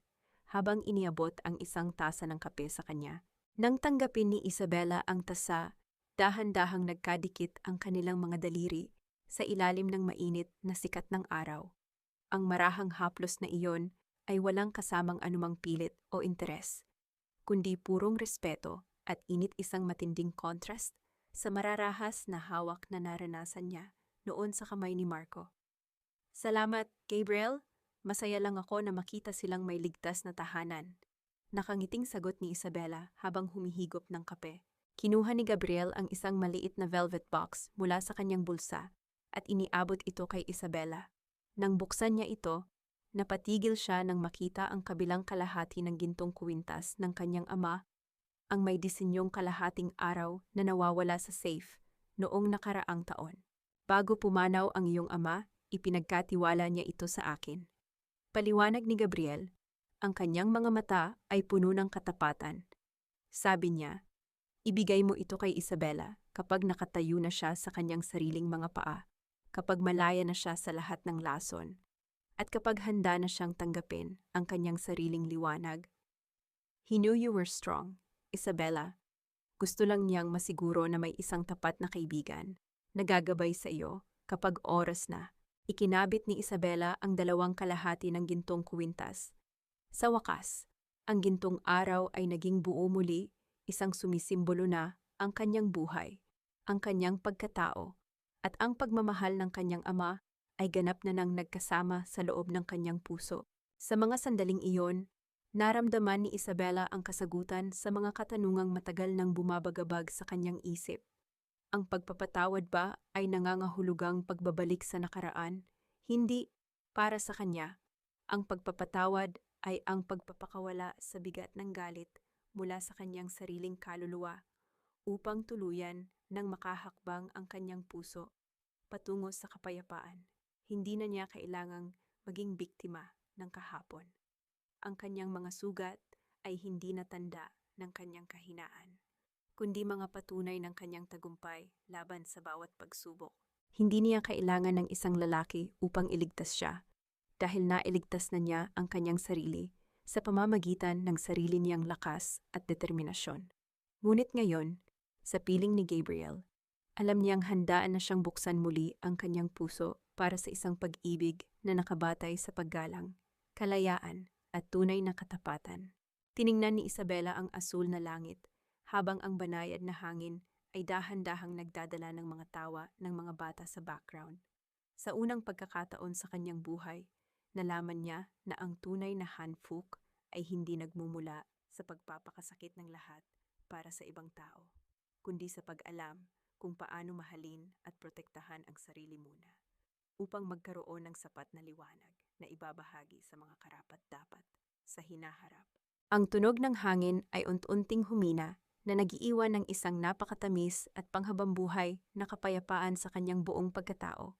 habang iniabot ang 1 tasa ng kape sa kanya. Nang tanggapin ni Isabela ang tasa, dahan-dahang nagkadikit ang kanilang mga daliri sa ilalim ng mainit na sikat ng araw. Ang marahang haplos na iyon ay walang kasamang anumang pilit o interes, kundi purong respeto at isang matinding contrast sa mararahas na hawak na naranasan niya noon sa kamay ni Marco. "Salamat, Gabriel. Masaya lang ako na makita silang may ligtas na tahanan." Nakangiting sagot ni Isabela habang humihigop ng kape. Kinuha ni Gabriel ang isang maliit na velvet box mula sa kanyang bulsa at iniabot ito kay Isabela. Nang buksan niya ito, napatigil siya nang makita ang kabilang kalahati ng gintong kuwintas ng kanyang ama, ang may disenyong kalahating araw na nawawala sa safe noong nakaraang taon. "Bago pumanaw ang iyong ama, ipinagkatiwala niya ito sa akin." Paliwanag ni Gabriel, ang kanyang mga mata ay puno ng katapatan. Sabi niya, ibigay mo ito kay Isabela kapag nakatayo na siya sa kanyang sariling mga paa, kapag malaya na siya sa lahat ng lason, at kapag handa na siyang tanggapin ang kanyang sariling liwanag. "He knew you were strong, Isabela. Gusto lang niyang masiguro na may isang tapat na kaibigan na gagabay sa iyo kapag oras na." Ikinabit ni Isabela ang 2 kalahati ng gintong kuwintas. Sa wakas, ang gintong araw ay naging buo muli, isang sumisimbolo na ang kanyang buhay, ang kanyang pagkatao, at ang pagmamahal ng kanyang ama ay ganap na nang nagkasama sa loob ng kanyang puso. Sa mga sandaling iyon, naramdaman ni Isabela ang kasagutan sa mga katanungang matagal nang bumabagabag sa kanyang isip. Ang pagpapatawad ba ay nangangahulugang pagbabalik sa nakaraan? Hindi. Para sa kanya, ang pagpapatawad ay ang pagpapakawala sa bigat ng galit mula sa kanyang sariling kaluluwa upang tuluyan nang makahakbang ang kanyang puso patungo sa kapayapaan. Hindi na niya kailangang maging biktima ng kahapon. Ang kanyang mga sugat ay hindi na tanda ng kanyang kahinaan, kundi mga patunay ng kanyang tagumpay laban sa bawat pagsubok. Hindi niya kailangan ng isang lalaki upang iligtas siya, dahil nailigtas na niya ang kanyang sarili sa pamamagitan ng sarili niyang lakas at determinasyon. Ngunit ngayon, sa piling ni Gabriel, alam niyang handaan na siyang buksan muli ang kanyang puso para sa isang pag-ibig na nakabatay sa paggalang, kalayaan at tunay na katapatan. Tiningnan ni Isabela ang asul na langit habang ang banayad na hangin ay dahan-dahang nagdadala ng mga tawa ng mga bata sa background. Sa unang pagkakataon sa kanyang buhay, nalaman niya na ang tunay na hanfuk ay hindi nagmumula sa pagpapakasakit ng lahat para sa ibang tao, kundi sa pag-alam kung paano mahalin at protektahan ang sarili muna, upang magkaroon ng sapat na liwanag na ibabahagi sa mga karapat-dapat sa hinaharap. Ang tunog ng hangin ay unti-unting humina na nagiiwan ng isang napakatamis at panghabambuhay na kapayapaan sa kanyang buong pagkatao.